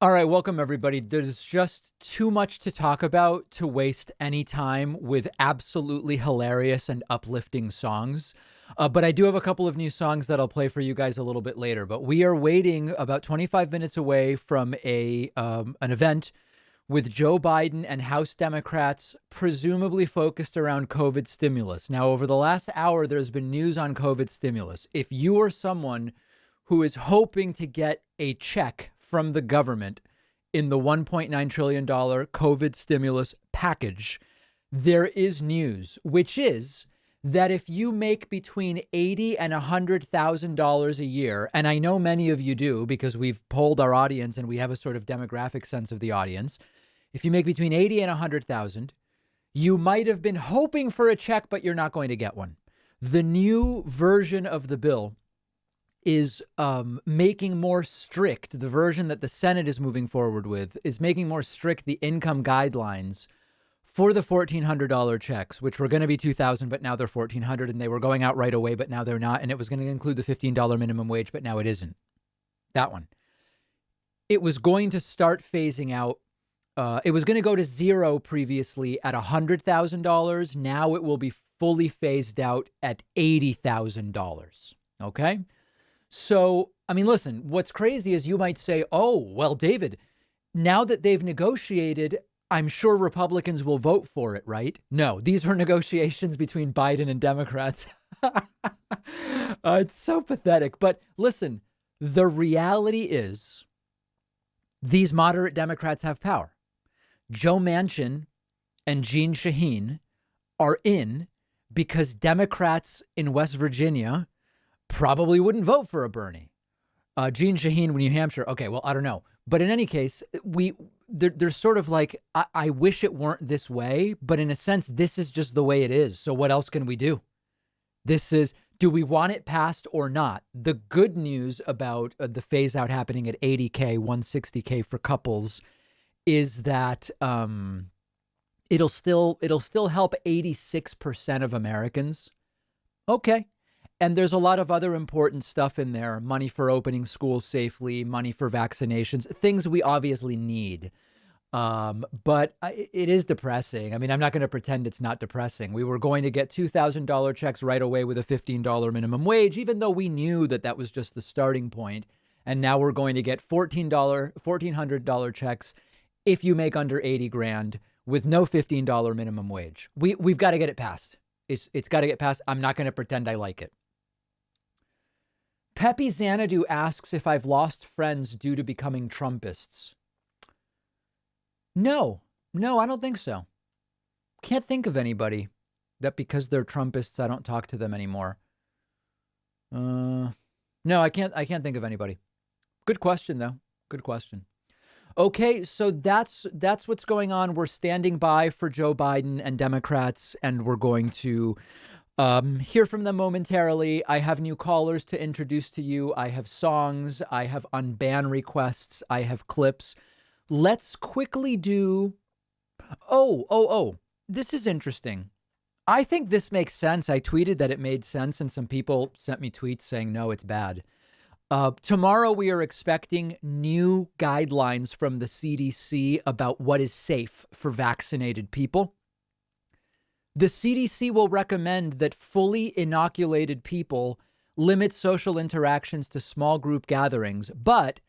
All right, welcome everybody. There's just too much to talk about to waste any time with absolutely hilarious and uplifting songs. But I do have a couple of new songs that I'll play for you guys a little bit later. But we are waiting about 25 minutes away from a an event with Joe Biden and House Democrats, presumably focused around COVID stimulus. Now, over the last hour, there's been news on COVID stimulus. If you are someone who is hoping to get a check from the government in the $1.9 trillion COVID stimulus package, there is news, which is that if you make between $80,000 and $100,000 a year, and I know many of you do because we've polled our audience and we have a sort of demographic sense of the audience. If you make between 80 and 100,000, you might have been hoping for a check, but you're not going to get one. The new version of the bill is making more strict, the version that the Senate is moving forward with is making more strict the income guidelines for the $1,400 checks, which were going to be $2,000, but now they're $1,400, and they were going out right away, but now they're not. And it was going to include the $15 minimum wage, but now it isn't. That one. It was going to start phasing out. It was going to go to zero previously at $100,000. Now it will be fully phased out at $80,000. Okay. So, I mean, listen, what's crazy is you might say, oh, well, David, now that they've negotiated, I'm sure Republicans will vote for it, right? No, these were negotiations between Biden and Democrats. It's so pathetic. But listen, the reality is these moderate Democrats have power. Joe Manchin and Jeanne Shaheen are in because Democrats in West Virginia probably wouldn't vote for a Bernie. Jeanne Shaheen, New Hampshire. Okay, well, I don't know. But in any case, there's sort of like, I wish it weren't this way, but in a sense, this is just the way it is. So what else can we do? Do we want it passed or not? The good news about the phase out happening at 80K, 160K for couples is that it'll still help 86% of Americans. Okay. And there's a lot of other important stuff in there. Money for opening schools safely, money for vaccinations, things we obviously need. But it is depressing. I mean, I'm not going to pretend it's not depressing. We were going to get $2,000 checks right away with a $15 minimum wage, even though we knew that that was just the starting point. And now we're going to get $1,400 checks if you make under 80 grand with no $15 minimum wage. We've got to get it passed. It's got to get passed. I'm not going to pretend I like it. Pepe Xanadu asks if I've lost friends due to becoming Trumpists. No, I don't think so. Can't think of anybody that because they're Trumpists, I don't talk to them anymore. No, I can't think of anybody. Good question, though. Good question. Okay, so that's what's going on. We're standing by for Joe Biden and Democrats, and we're going to hear from them momentarily. I have new callers to introduce to you. I have songs. I have unban requests. I have clips. Let's quickly do. Oh. This is interesting. I think this makes sense. I tweeted that it made sense, and some people sent me tweets saying, no, it's bad. Tomorrow, we are expecting new guidelines from the CDC about what is safe for vaccinated people. The CDC will recommend that fully inoculated people limit social interactions to small group gatherings, but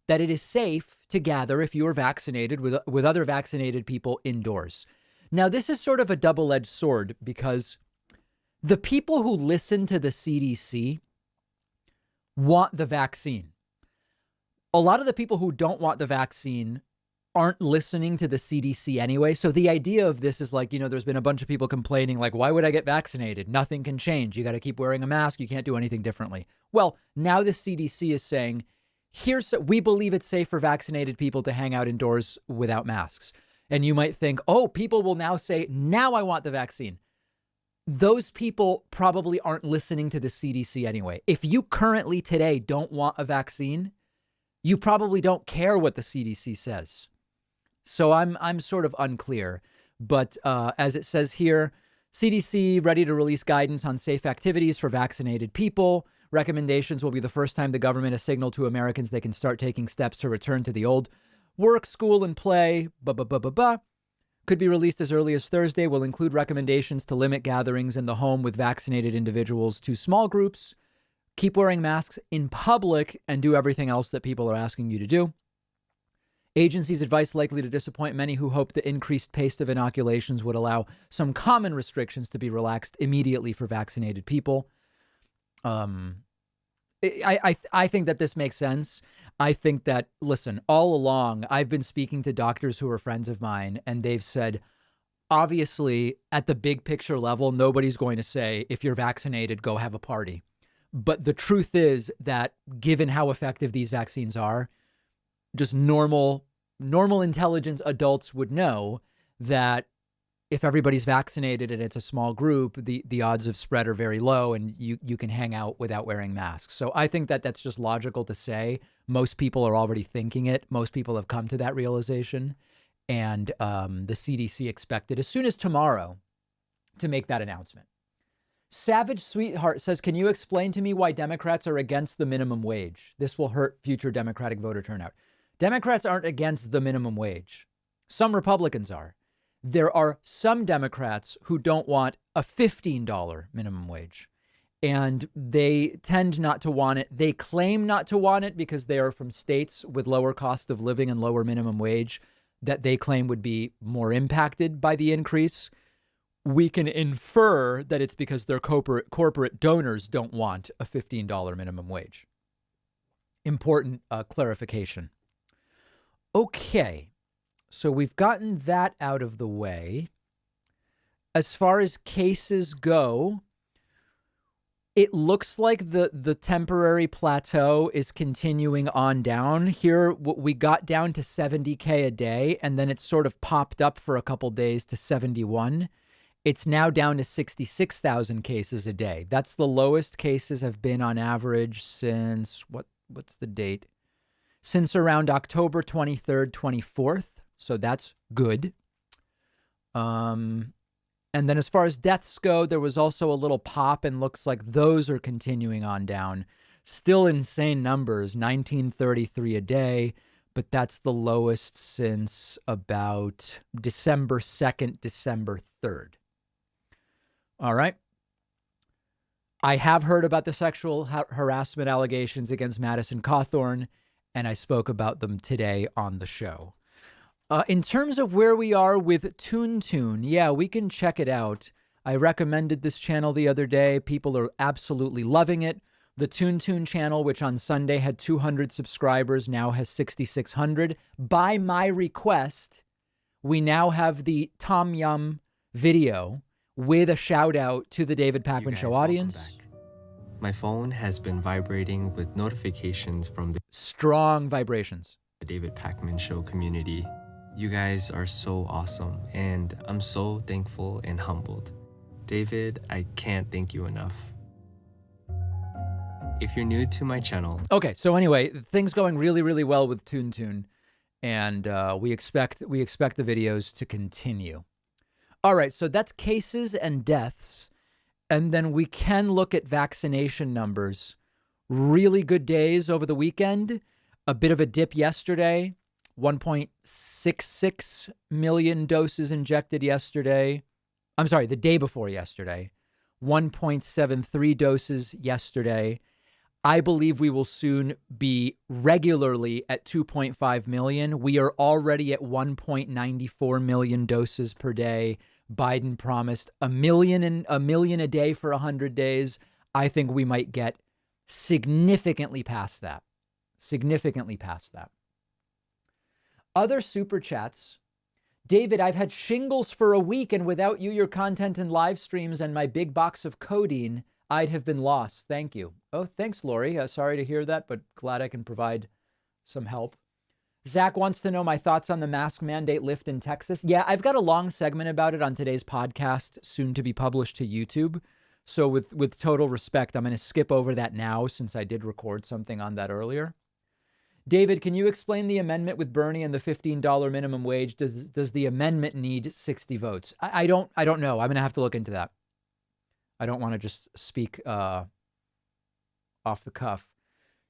that it is safe to gather if you are vaccinated with other vaccinated people indoors. Now, this is sort of a double-edged sword because the people who listen to the CDC want the vaccine. A lot of the people who don't want the vaccine aren't listening to the CDC anyway. So the idea of this is like, there's been a bunch of people complaining like, why would I get vaccinated? Nothing can change. You got to keep wearing a mask. You can't do anything differently. Well, now the CDC is saying, we believe it's safe for vaccinated people to hang out indoors without masks. And you might think, oh, people will now say, now I want the vaccine. Those people probably aren't listening to the CDC anyway. If you currently today don't want a vaccine, you probably don't care what the CDC says. So I'm sort of unclear. But as it says here, CDC ready to release guidance on safe activities for vaccinated people. Recommendations will be the first time the government has signaled to Americans they can start taking steps to return to the old Work, school, and play, could be released as early as Thursday, will include recommendations to limit gatherings in the home with vaccinated individuals to small groups, keep wearing masks in public, and do everything else that people are asking you to do. Agency's advice likely to disappoint many who hope the increased pace of inoculations would allow some common restrictions to be relaxed immediately for vaccinated people. I think that this makes sense. I think that, listen, all along, I've been speaking to doctors who are friends of mine, and they've said, obviously, at the big picture level, nobody's going to say, if you're vaccinated, go have a party. But the truth is that given how effective these vaccines are, just normal intelligence adults would know that if everybody's vaccinated and it's a small group, the odds of spread are very low and you can hang out without wearing masks. So I think that that's just logical to say. Most people are already thinking it. Most people have come to that realization. And the CDC expected as soon as tomorrow to make that announcement. Savage Sweetheart says, can you explain to me why Democrats are against the minimum wage? This will hurt future Democratic voter turnout. Democrats aren't against the minimum wage. Some Republicans are. There are some Democrats who don't want a $15 minimum wage, and they tend not to want it. They claim not to want it because they are from states with lower cost of living and lower minimum wage that they claim would be more impacted by the increase. We can infer that it's because their corporate donors don't want a $15 minimum wage. Important clarification. Okay, so we've gotten that out of the way. As far as cases go, it looks like the temporary plateau is continuing on down. Here, we got down to 70K a day, and then it sort of popped up for a couple days to 71. It's now down to 66,000 cases a day. That's the lowest cases have been on average since, what's the date? Since around October 23rd, 24th. So that's good. And then as far as deaths go, there was also a little pop and looks like those are continuing on down. Still insane numbers, 1933 a day, but that's the lowest since about December 2nd, December 3rd. All right. I have heard about the sexual harassment allegations against Madison Cawthorn, and I spoke about them today on the show. In terms of where we are with ToonToon, yeah, we can check it out. I recommended this channel the other day. People are absolutely loving it. The ToonToon channel, which on Sunday had 200 subscribers, now has 6,600. By my request, we now have the Tom Yum video with a shout out to the David Pakman Show audience. My phone has been vibrating with notifications from the strong vibrations. The David Pakman Show community. You guys are so awesome, and I'm so thankful and humbled. David, I can't thank you enough. If you're new to my channel... Okay, so anyway, things going really, really well with ToonToon, and we expect the videos to continue. All right, so that's cases and deaths, and then we can look at vaccination numbers. Really good days over the weekend, a bit of a dip yesterday. 1.66 million doses injected yesterday. I'm sorry, the day before yesterday. 1.73 doses yesterday. I believe we will soon be regularly at 2.5 million. We are already at 1.94 million doses per day. Biden promised a million a day for 100 days. I think we might get significantly past that. Significantly past that. Other super chats. David, I've had shingles for a week, and without you, your content and live streams, and my big box of codeine, I'd have been lost. Thank you. Oh, thanks, Lori. Sorry to hear that, but glad I can provide some help. Zach wants to know my thoughts on the mask mandate lift in Texas. Yeah, I've got a long segment about it on today's podcast, soon to be published to YouTube. So with total respect, I'm going to skip over that now since I did record something on that earlier. David, can you explain the amendment with Bernie and the $15 minimum wage? Does the amendment need 60 votes? I don't know. I'm going to have to look into that. I don't want to just speak off the cuff.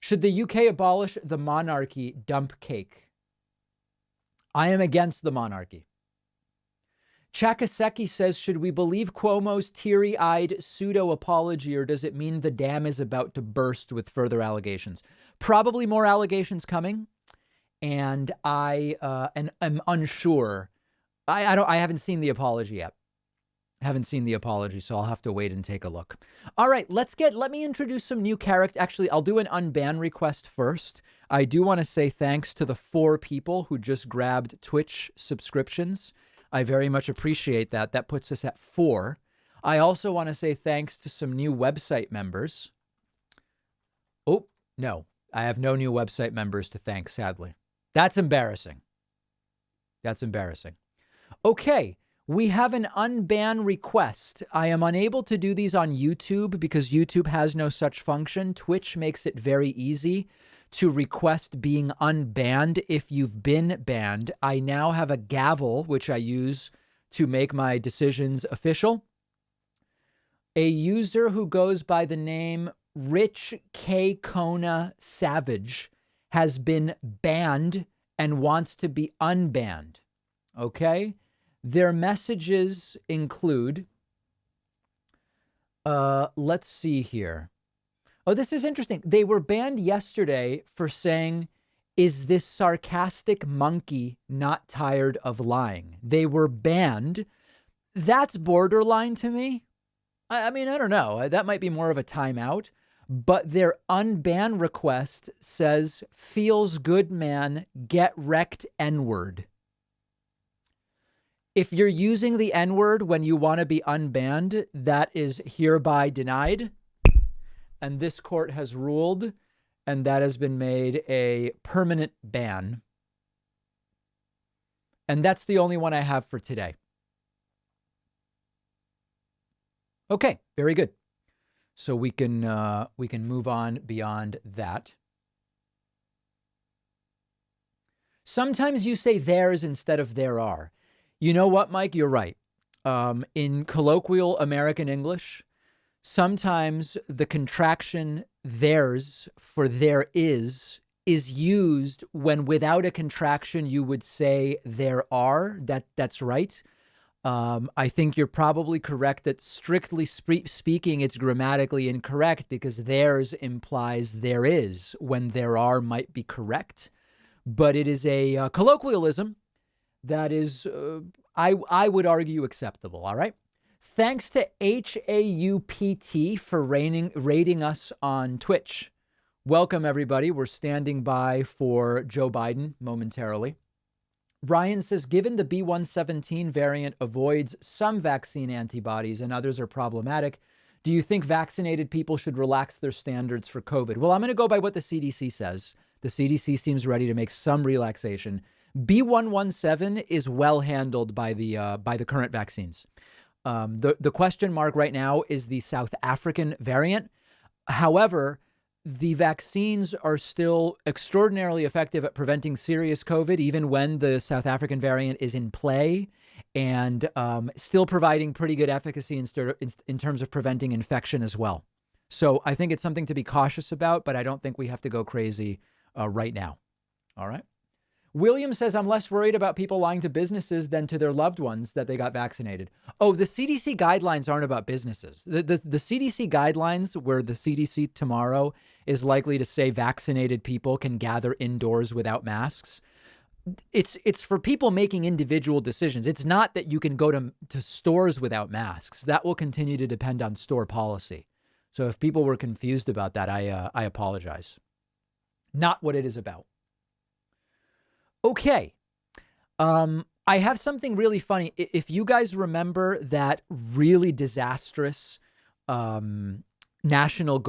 Should the UK abolish the monarchy? Dump cake. I am against the monarchy. Chakaseki says, should we believe Cuomo's teary-eyed pseudo-apology, or does it mean the dam is about to burst with further allegations? Probably more allegations coming, and I am unsure. I haven't seen the apology yet. Haven't seen the apology, so I'll have to wait and take a look. All right, let me introduce some new character. Actually, I'll do an unban request first. I do want to say thanks to the 4 people who just grabbed Twitch subscriptions. I very much appreciate that. That puts us at 4. I also want to say thanks to some new website members. Oh, no, I have no new website members to thank, sadly. That's embarrassing. That's embarrassing. Okay. We have an unban request. I am unable to do these on YouTube because YouTube has no such function. Twitch makes it very easy to request being unbanned if you've been banned. I now have a gavel, which I use to make my decisions official. A user who goes by the name Rich K. Kona Savage has been banned and wants to be unbanned. Okay? Their messages include, let's see here. Oh, this is interesting. They were banned yesterday for saying, is this sarcastic monkey not tired of lying? They were banned. That's borderline to me. I mean, I don't know. That might be more of a timeout. But their unban request says, feels good, man, get wrecked N-word. If you're using the N-word when you want to be unbanned, that is hereby denied. And this court has ruled, and that has been made a permanent ban. And that's the only one I have for today. Okay, very good. So we can move on beyond that. Sometimes you say theirs instead of there are. You know what, Mike? You're right. In colloquial American English, sometimes the contraction theirs for there is used when without a contraction you would say there are. That's right. I think you're probably correct that strictly speaking, it's grammatically incorrect because theirs implies there is when there are might be correct. But it is a colloquialism that is, I would argue, acceptable. All right. Thanks to HAUPT for rating us on Twitch. Welcome, everybody. We're standing by for Joe Biden momentarily. Ryan says, given the B117 variant avoids some vaccine antibodies and others are problematic, do you think vaccinated people should relax their standards for COVID? Well, I'm going to go by what the CDC says. The CDC seems ready to make some relaxation. B117 is well handled by the current vaccines. The question mark right now is the South African variant. However, the vaccines are still extraordinarily effective at preventing serious COVID, even when the South African variant is in play, and still providing pretty good efficacy in terms of preventing infection as well. So I think it's something to be cautious about, but I don't think we have to go crazy right now. All right. William says, I'm less worried about people lying to businesses than to their loved ones that they got vaccinated. Oh, the CDC guidelines aren't about businesses. The CDC guidelines, where the CDC tomorrow is likely to say vaccinated people can gather indoors without masks. It's for people making individual decisions. It's not that you can go to stores without masks. That will continue to depend on store policy. So if people were confused about that, I apologize. Not what it is about. Okay. I have something really funny. If you guys remember that really disastrous national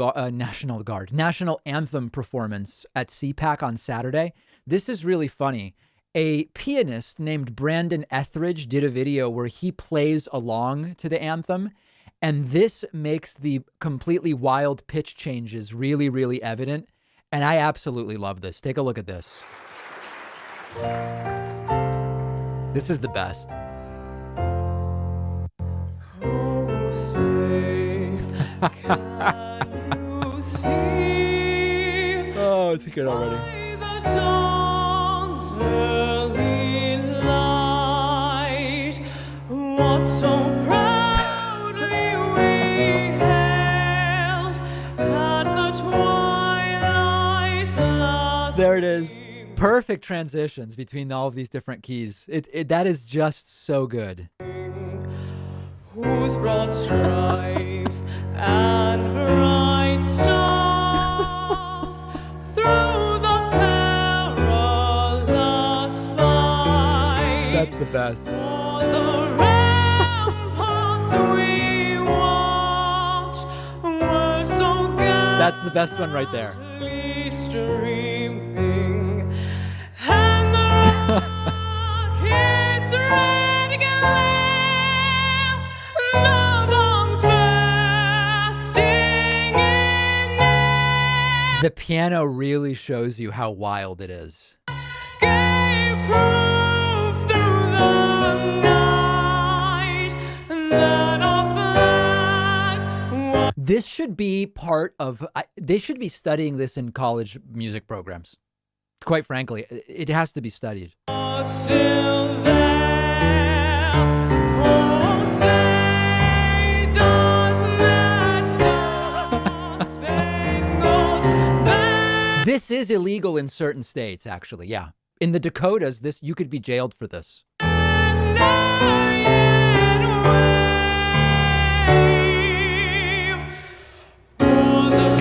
anthem performance at CPAC on Saturday, this is really funny. A pianist named Brandon Etheridge did a video where he plays along to the anthem, and this makes the completely wild pitch changes really, really evident. And I absolutely love this. Take a look at this. This is the best. Oh, say, can you see oh, it's good already. by the dawn's early There it is. Perfect transitions between all of these different keys. That is just so good. Whose broad stripes and bright stars through the perilous fight. That's the best. On the ramparts we watch were so That's the best one right there. gallantly streaming, and the rockets red glare, the bombs bursting in air, The piano really shows you how wild it is. gave proof through the night that our flag was This should be part of, they should be studying this in college music programs. Quite frankly, it has to be studied. still there. Oh, say does that star-spangled banner This is illegal in certain states, actually. Yeah. In the Dakotas, you could be jailed for this. yet wave o'er the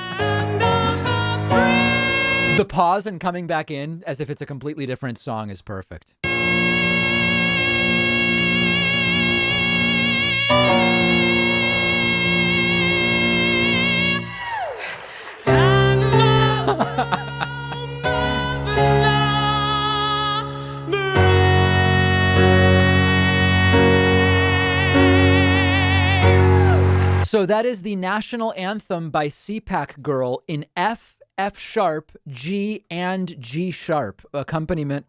land of the free? The pause and coming back in as if it's a completely different song is perfect. And the home of the brave. So that is the national anthem by CPAC Girl in F, F sharp, G, and G sharp. Accompaniment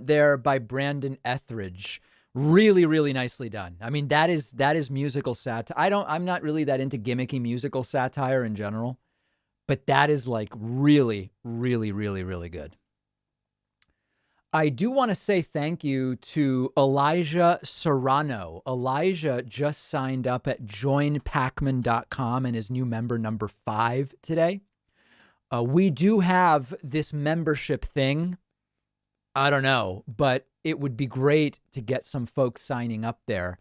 there by Brandon Etheridge. Really, really nicely done. I mean, that is musical satire. I'm not really that into gimmicky musical satire in general, but that is like really, really, really, really good. I do want to say thank you to Elijah Serrano. Elijah just signed up at joinpacman.com and is new member number 5 today. We do have this membership thing. I don't know, but it would be great to get some folks signing up there.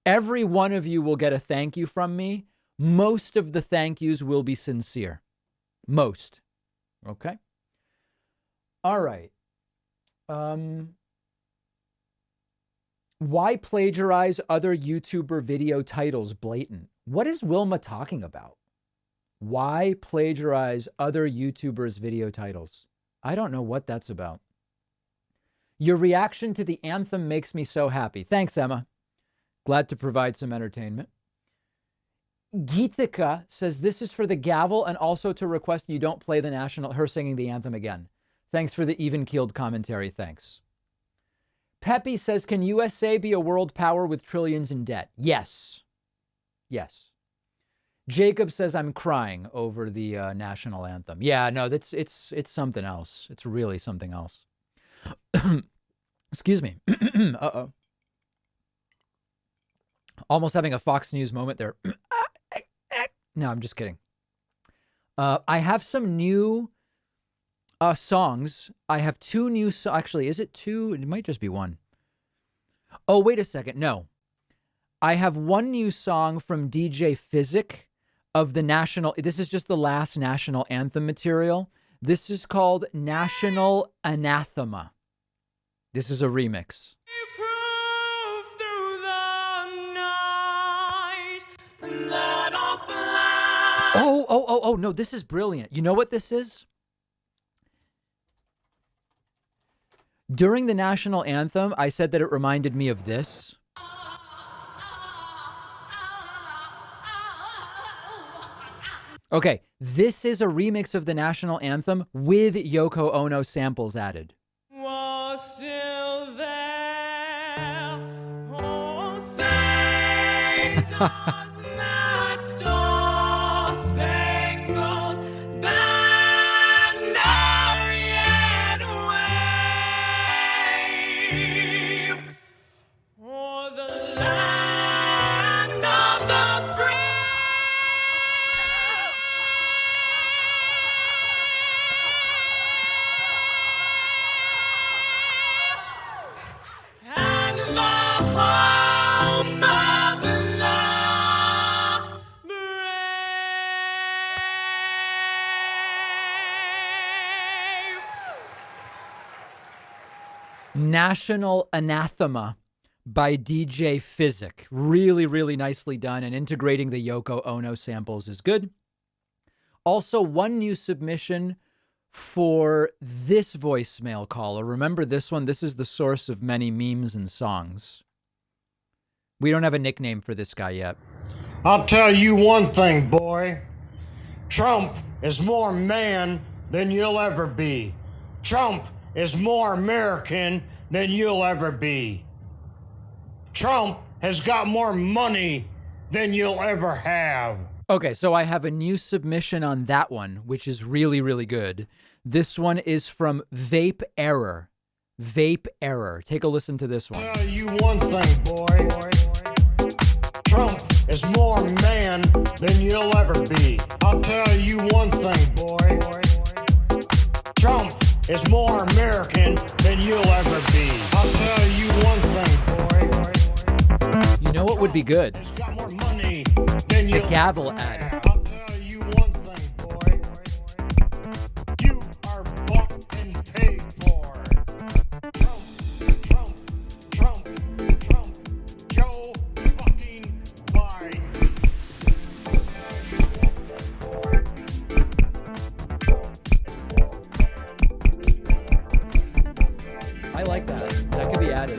Every one of you will get a thank you from me. Most of the thank yous will be sincere. Most. Okay? All right. Why plagiarize other YouTuber video titles blatant? What is Wilma talking about? Why plagiarize other YouTubers' video titles? I don't know what that's about. Your reaction to the anthem makes me so happy. Thanks, Emma. Glad to provide some entertainment. Geetika says this is for the gavel and also to request you don't play her singing the anthem again. Thanks for the even-keeled commentary. Thanks. Peppy says, can USA be a world power with trillions in debt? Yes. Yes. Jacob says, I'm crying over the national anthem. Yeah, no, it's something else. It's really something else. Excuse me. Uh-oh. Almost having a Fox News moment there. No, I'm just kidding. I have some new songs. I have 2 new songs. Actually, is it 2? It might just be 1. Oh, wait a second. No. I have 1 new song from DJ Physic of the national. This is just the last national anthem material. This is called National Anathema. This is a remix. Proof through the night that our flag Oh, no, this is brilliant. You know what this is? During the national anthem, I said that it reminded me of this. Okay, this is a remix of the national anthem with Yoko Ono samples added. was still there. Oh, say does that star-spangled banner yet wave o'er the land of the free? National Anathema by DJ Physic. Really, really nicely done. And integrating the Yoko Ono samples is good. Also, one new submission for this voicemail caller. Remember this one? This is the source of many memes and songs. We don't have a nickname for this guy yet. I'll tell you one thing, boy. Trump is more man than you'll ever be. Trump is more American than you'll ever be. Trump has got more money than you'll ever have. Okay, so I have a new submission on that one, which is really, really good. This one is from Vape Error. Vape Error. Take a listen to this one. I'll tell you one thing, boy. Trump is more man than you'll ever be. I'll tell you one thing, boy. Trump is more American than you'll ever be. I'll tell you one thing, boy. You know what would be good? He's got more money than The you'll gavel ever ad. have. I'll tell you one thing, boy. You are bought and paid for. Trump, Trump, Trump, Trump, Joe fucking Biden. I like that. That could be added.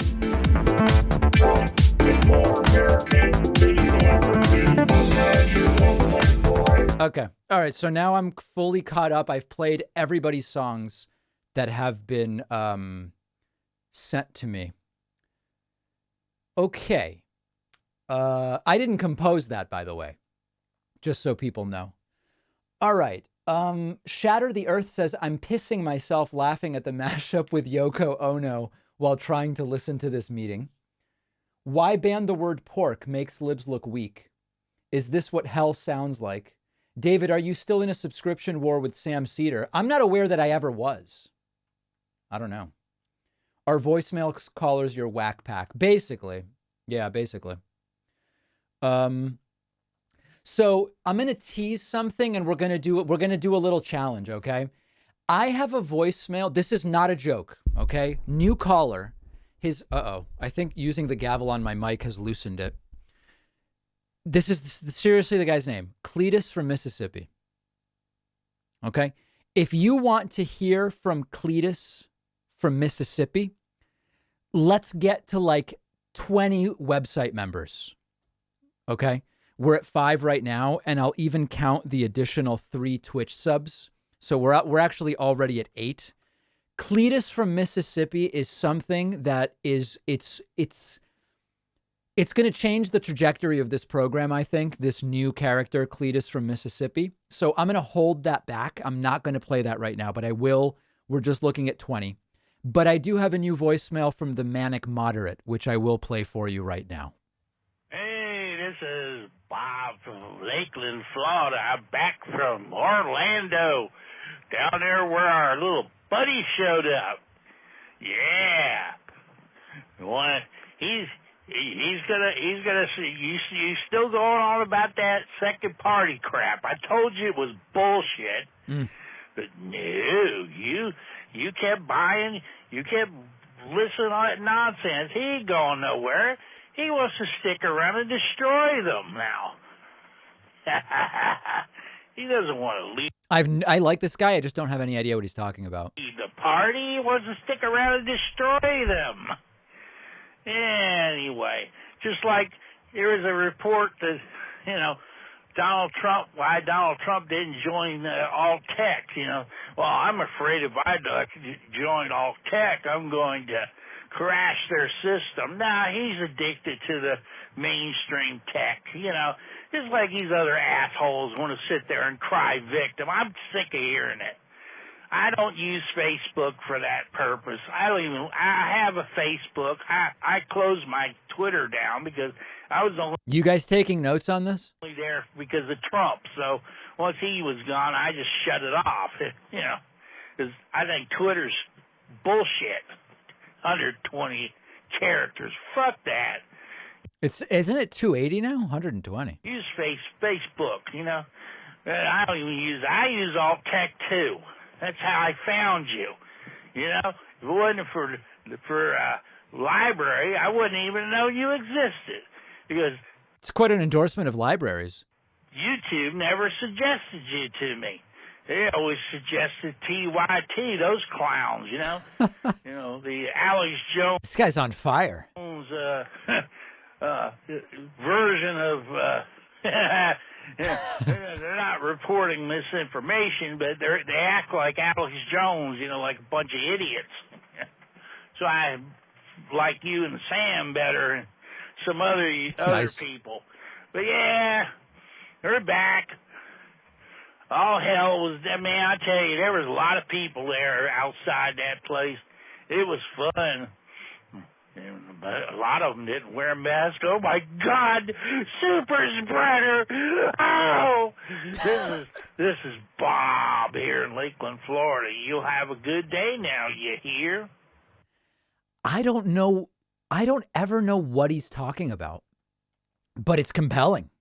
Trump is more American than you'll ever be. I'll tell you one thing, boy. Okay. All right. So now I'm fully caught up. I've played everybody's songs that have been sent to me. Okay. I didn't compose that, by the way, just so people know. All right. Shatter the Earth says, I'm pissing myself laughing at the mashup with Yoko Ono while trying to listen to this meeting. Why ban the word pork makes libs look weak? Is this what hell sounds like? David, are you still in a subscription war with Sam Cedar? I'm not aware that I ever was. I don't know. Are voicemail callers your whack pack? Basically. Yeah, basically. So I'm going to tease something and we're going to do a little challenge, okay? I have a voicemail. This is not a joke, okay? New caller. I think using the gavel on my mic has loosened it. This is seriously the guy's name. Cletus from Mississippi. Okay? If you want to hear from Cletus from Mississippi, let's get to like 20 website members. Okay? We're at 5 right now, and I'll even count the additional 3 Twitch subs. So we're actually already at 8. Cletus from Mississippi is something that is it's going to change the trajectory of this program, I think, this new character, Cletus from Mississippi. So I'm going to hold that back. I'm not going to play that right now, but I will. We're just looking at 20. But I do have a new voicemail from the Manic Moderate, which I will play for you right now. Hey, this is Bob from Lakeland, Florida. I'm back from Orlando, down there where our little buddy showed up. Yeah. He's gonna see you still going on about that second party crap. I told you it was bullshit. But no, you kept buying, you kept listening to that nonsense. He ain't going nowhere. He wants to stick around and destroy them now. He doesn't want to leave I like this guy. I just don't have any idea what he's talking about. the party. He wants to stick around and destroy them. Anyway, just like there was a report that, why Donald Trump didn't join Alt Tech, Well, I'm afraid if I join Alt Tech, I'm going to crash their system. Nah, he's addicted to the mainstream tech, just like these other assholes want to sit there and cry victim. I'm sick of hearing it. I don't use Facebook for that purpose. I have a Facebook. I closed my Twitter down because I was only You guys taking notes on this? there because of Trump. So once he was gone, I just shut it off, because I think Twitter's bullshit. 120 characters. Fuck that. Isn't it 280 now? 120. Use Facebook, I don't even I use Alt Tech too. That's how I found you. If it wasn't for for library, I wouldn't even know you existed because It's quite an endorsement of libraries. YouTube never suggested you to me. They always suggested TYT, those clowns, you know. You know, the Alex Jones This guy's on fire. version of they're not reporting misinformation, but they act like Alex Jones, you know, like a bunch of idiots. So I like you and Sam better and some other nice. people. But yeah, they're back. All hell was, I mean, I tell you, there was a lot of people there outside that place. It was fun. But a lot of them didn't wear masks. Oh my God, super spreader! Oh, this is Bob here in Lakeland, Florida. You'll have a good day now. You hear? I don't know. I don't ever know what he's talking about, but it's compelling.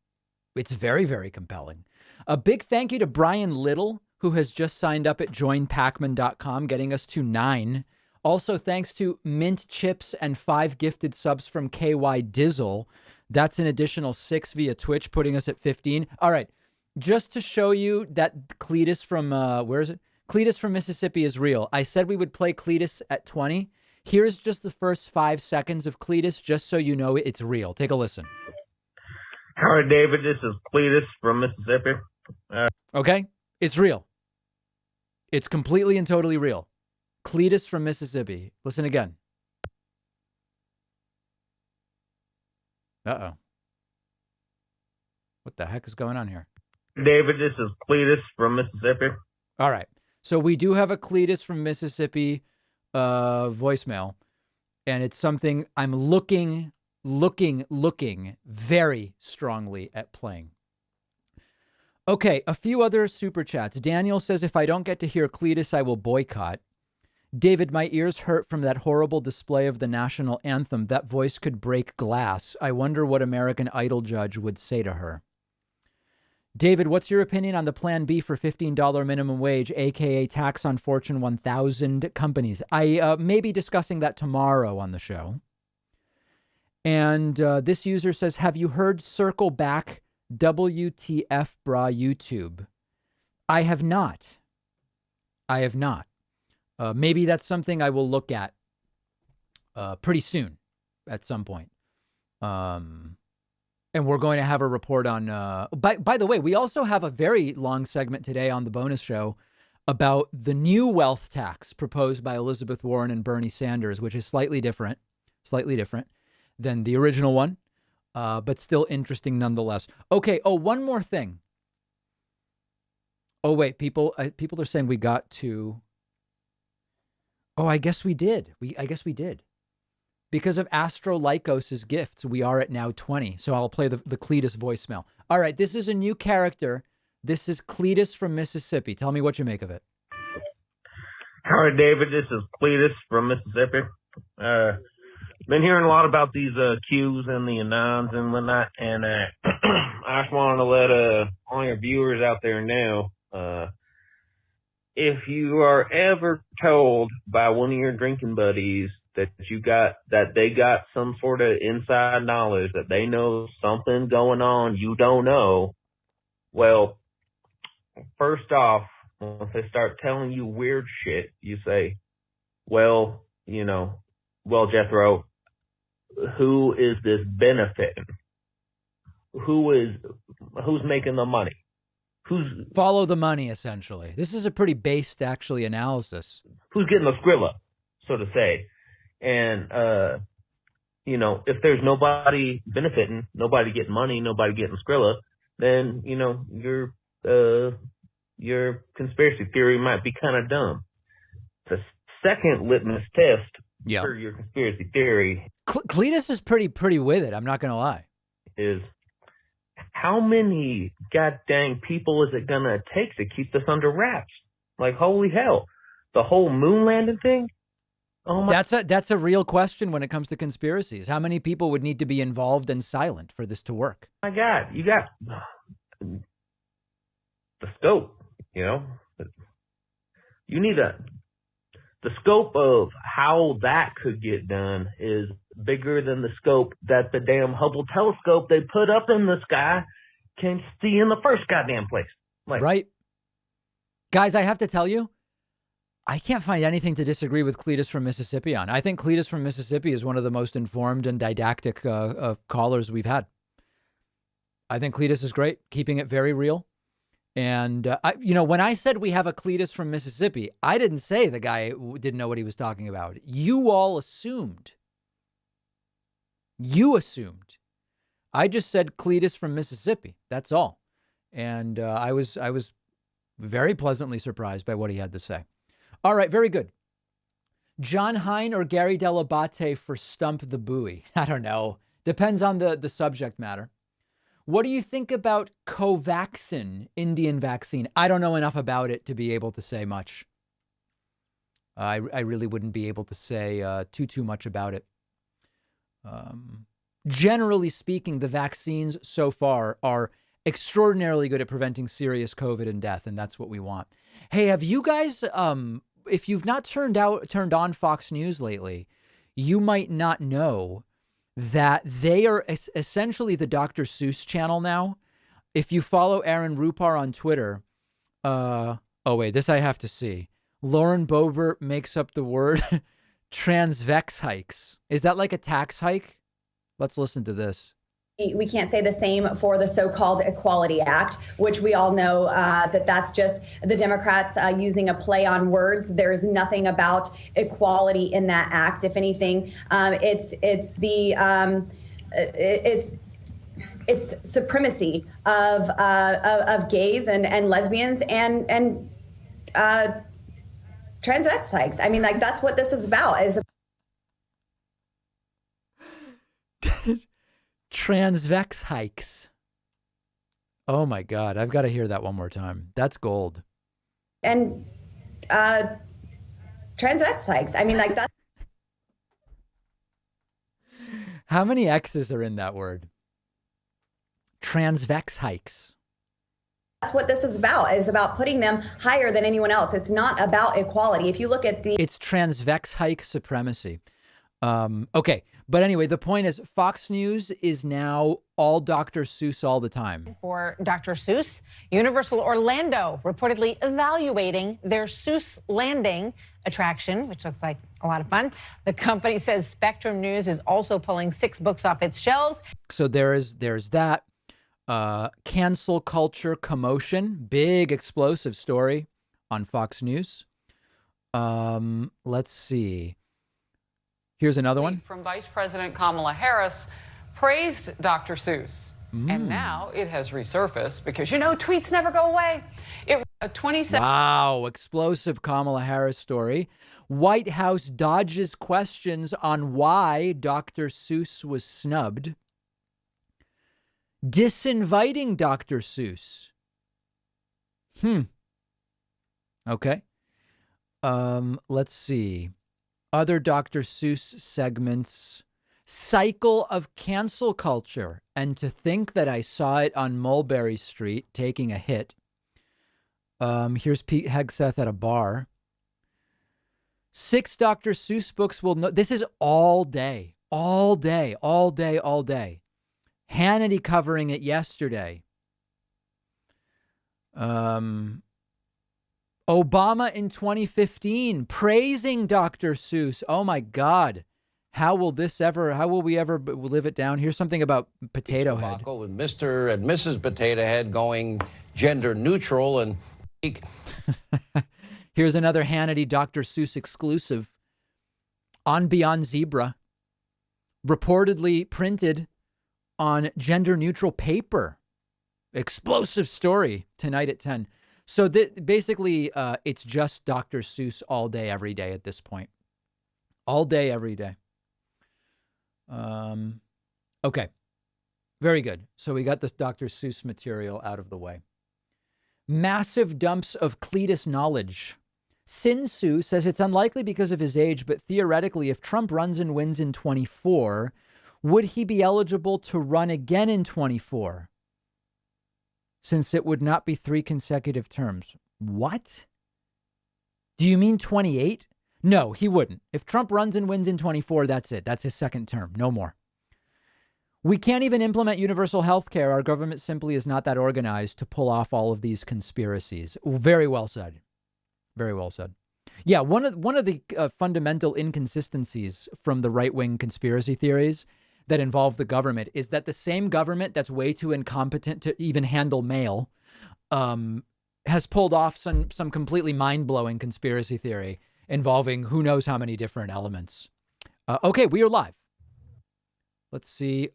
It's very, very compelling. A big thank you to Brian Little, who has just signed up at joinpacman.com, getting us to 9. Also, thanks to Mint Chips and 5 gifted subs from KY Dizzle. That's an additional 6 via Twitch, putting us at 15. All right. Just to show you that Cletus from, where is it? Cletus from Mississippi is real. I said we would play Cletus at 20. Here's just the first 5 seconds of Cletus, just so you know it's real. Take a listen. All right, David, this is Cletus from Mississippi. Okay? It's real. It's completely and totally real. Cletus from Mississippi. Listen again. Uh-oh. What the heck is going on here? David, this is Cletus from Mississippi. All right. So we do have a Cletus from Mississippi voicemail, and it's something I'm looking very strongly at playing. Okay, a few other super chats. Daniel says, if I don't get to hear Cletus, I will boycott. David, my ears hurt from that horrible display of the national anthem. That voice could break glass. I wonder what American Idol judge would say to her. David, what's your opinion on the Plan B for $15 minimum wage, a.k.a. tax on Fortune 1000 companies? I may be discussing that tomorrow on the show. And this user says, have you heard Circle Back WTF Bra YouTube? I have not. Maybe that's something I will look at pretty soon at some point. And we're going to have a report on, by the way, we also have a very long segment today on the bonus show about the new wealth tax proposed by Elizabeth Warren and Bernie Sanders, which is slightly different than the original one, but still interesting nonetheless. Okay. Oh, one more thing. Oh, wait, people are saying we got to. Oh, I guess we did. I guess we did. Because of Astro Lycos' gifts, we are at now 20. So I'll play the Cletus voicemail. All right, this is a new character. This is Cletus from Mississippi. Tell me what you make of it. All right, David, this is Cletus from Mississippi. Been hearing a lot about these Qs and the Anons and whatnot, and I just wanted to let all your viewers out there know, if you are ever told by one of your drinking buddies that they got some sort of inside knowledge, that they know something going on you don't know, well, first off, once they start telling you weird shit, you say, well, Jethro, who is this benefiting? Who's making the money? Follow the money, essentially. This is a pretty based, actually, analysis. Who's getting the Skrilla, so to say? And, if there's nobody benefiting, nobody getting money, nobody getting Skrilla, then, your conspiracy theory might be kind of dumb. The second litmus test for your conspiracy theory. Cletus is pretty with it. I'm not going to lie. Is how many goddamn people is it going to take to keep this under wraps? Like, holy hell. The whole moon landing thing? Oh my. That's a real question when it comes to conspiracies. How many people would need to be involved and silent for this to work? My God, you got the scope, You need the the scope of how that could get done is bigger than the scope that the damn Hubble telescope they put up in the sky can see in the first goddamn place. Like, right. Guys, I have to tell you, I can't find anything to disagree with Cletus from Mississippi on. I think Cletus from Mississippi is one of the most informed and didactic callers we've had. I think Cletus is great, keeping it very real. And, when I said we have a Cletus from Mississippi, I didn't say the guy didn't know what he was talking about. You all assumed. You assumed. I just said Cletus from Mississippi. That's all. And I was very pleasantly surprised by what he had to say. All right, very good. John Hine or Gary Delabate for Stump the Buoy? I don't know. Depends on the subject matter. What do you think about Covaxin, Indian vaccine? I don't know enough about it to be able to say much. I really wouldn't be able to say too much about it. Generally speaking, the vaccines so far are extraordinarily good at preventing serious COVID and death, and that's what we want. Hey, have you guys, if you've not turned on Fox News lately, you might not know that they are essentially the Dr. Seuss channel now. If you follow Aaron Rupar on Twitter, this I have to see. Lauren Boebert makes up the word transvex hikes. Is that like a tax hike? Let's listen to this. We can't say the same for the so-called Equality Act, which we all know that's just the Democrats using a play on words. There's nothing about equality in that act. If anything, it's supremacy of gays and lesbians and transvestites. I mean, like, that's what this is about. Transvex hikes. Oh my God. I've got to hear that one more time. That's gold. And transvex hikes. I mean, like, that. How many X's are in that word? Transvex hikes. That's what this is about putting them higher than anyone else. It's not about equality. If you look at it's transvex hike supremacy. Okay. But anyway, the point is Fox News is now all Dr. Seuss all the time. For Dr. Seuss, Universal Orlando reportedly evaluating their Seuss Landing attraction, which looks like a lot of fun. The company says Spectrum News is also pulling 6 books off its shelves. So there's that. Cancel culture commotion, big explosive story on Fox News. Let's see. Here's another one. From Vice President Kamala Harris praised Dr. Seuss. And now it has resurfaced because, tweets never go away. A 27. Wow, explosive Kamala Harris story. White House dodges questions on why Dr. Seuss was snubbed. Disinviting Dr. Seuss. Okay. Let's see. Other Dr. Seuss segments. Cycle of cancel culture. And to think that I saw it on Mulberry Street taking a hit. Here's Pete Hegseth at a bar. 6 Dr. Seuss books will know. This is all day. All day. All day. All day. Hannity covering it yesterday. Obama in 2015 praising Dr. Seuss. Oh my God. How will we ever live it down? Here's something about Potato Head. With Mr. and Mrs. Potato Head going gender neutral and here's another Hannity Dr. Seuss exclusive. On Beyond Zebra. Reportedly printed on gender neutral paper. Explosive story tonight at 10. So basically, it's just Dr. Seuss all day, every day at this point. All day, every day. Okay. Very good. So we got this Dr. Seuss material out of the way. Massive dumps of Cletus knowledge. Sinsu says it's unlikely because of his age, but theoretically, if Trump runs and wins in 24, would he be eligible to run again in 24? Since it would not be 3 consecutive terms. What? Do you mean 28? No, he wouldn't. If Trump runs and wins in 24, that's it. That's his second term. No more. We can't even implement universal health care. Our government simply is not that organized to pull off all of these conspiracies. Very well said. Very well said. Yeah, one of the fundamental inconsistencies from the right-wing conspiracy theories that involve the government is that the same government that's way too incompetent to even handle mail has pulled off some completely mind-blowing conspiracy theory involving who knows how many different elements. Okay, we are live. Let's see.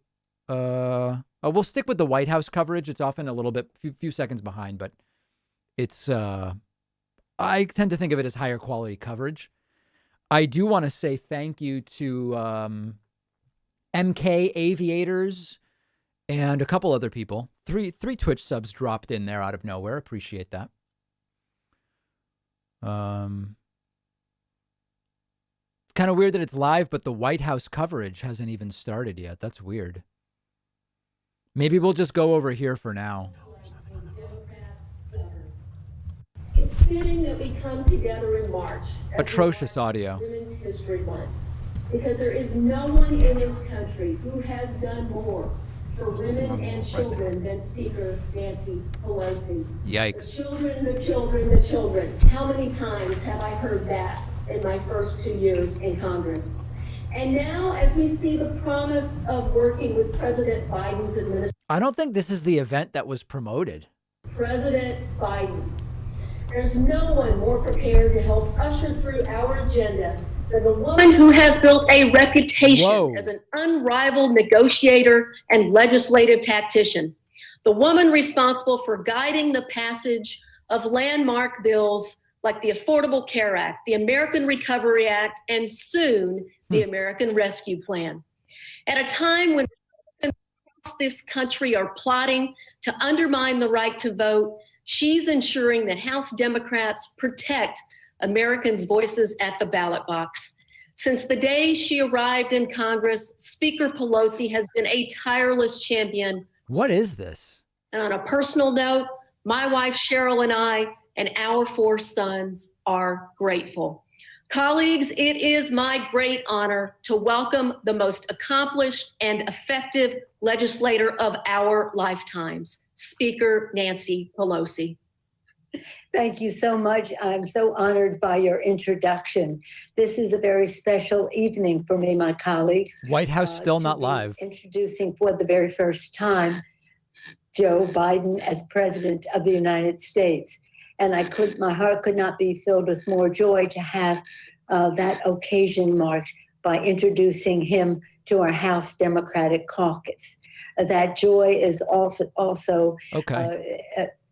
We'll stick with the White House coverage. It's often a little bit, few seconds behind, but it's, I tend to think of it as higher quality coverage. I do want to say thank you to MK Aviators and a couple other people. Three Twitch subs dropped in there out of nowhere. Appreciate that. It's kind of weird that it's live, but the White House coverage hasn't even started yet. That's weird. Maybe we'll just go over here for now. It's fitting that we come together in March. Atrocious audio. Women's History Month, because there is no one in this country who has done more for women and children than Speaker Nancy Pelosi. Yikes. The children, the children, the children. How many times have I heard that in my first 2 years in Congress? And now, as we see the promise of working with President Biden's administration. I don't think this is the event that was promoted. President Biden. There's no one more prepared to help usher through our agenda than the woman who has built a reputation as an unrivaled negotiator and legislative tactician. The woman responsible for guiding the passage of landmark bills like the Affordable Care Act, the American Recovery Act, and soon the American Rescue Plan. At a time when across this country are plotting to undermine the right to vote, she's ensuring that House Democrats protect Americans' voices at the ballot box. Since the day she arrived in Congress, Speaker Pelosi has been a tireless champion. What is this? And on a personal note, my wife Cheryl and I and our 4 sons are grateful. Colleagues, it is my great honor to welcome the most accomplished and effective legislator of our lifetimes, Speaker Nancy Pelosi. Thank you so much. I'm so honored by your introduction. This is a very special evening for me, my colleagues. White House still not live. Introducing for the very first time Joe Biden as President of the United States. And my heart could not be filled with more joy to have that occasion marked by introducing him to our House Democratic caucus. That joy is also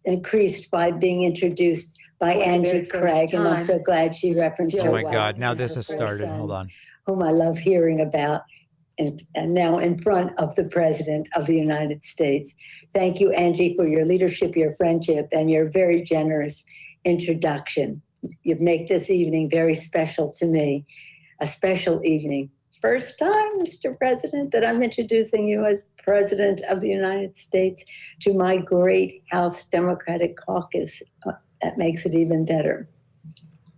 increased by being introduced by Angie Craig, and I'm so glad she referenced Oh Joe my God, Biden now and this her has 4 started. sons, Hold on. whom I love hearing about, and now in front of the President of the United States. Thank you, Angie, for your leadership, your friendship, and your very generous introduction. You make this evening very special to me, a special evening. First time, Mr. President, that I'm introducing you as President of the United States to my great House Democratic caucus. That makes it even better.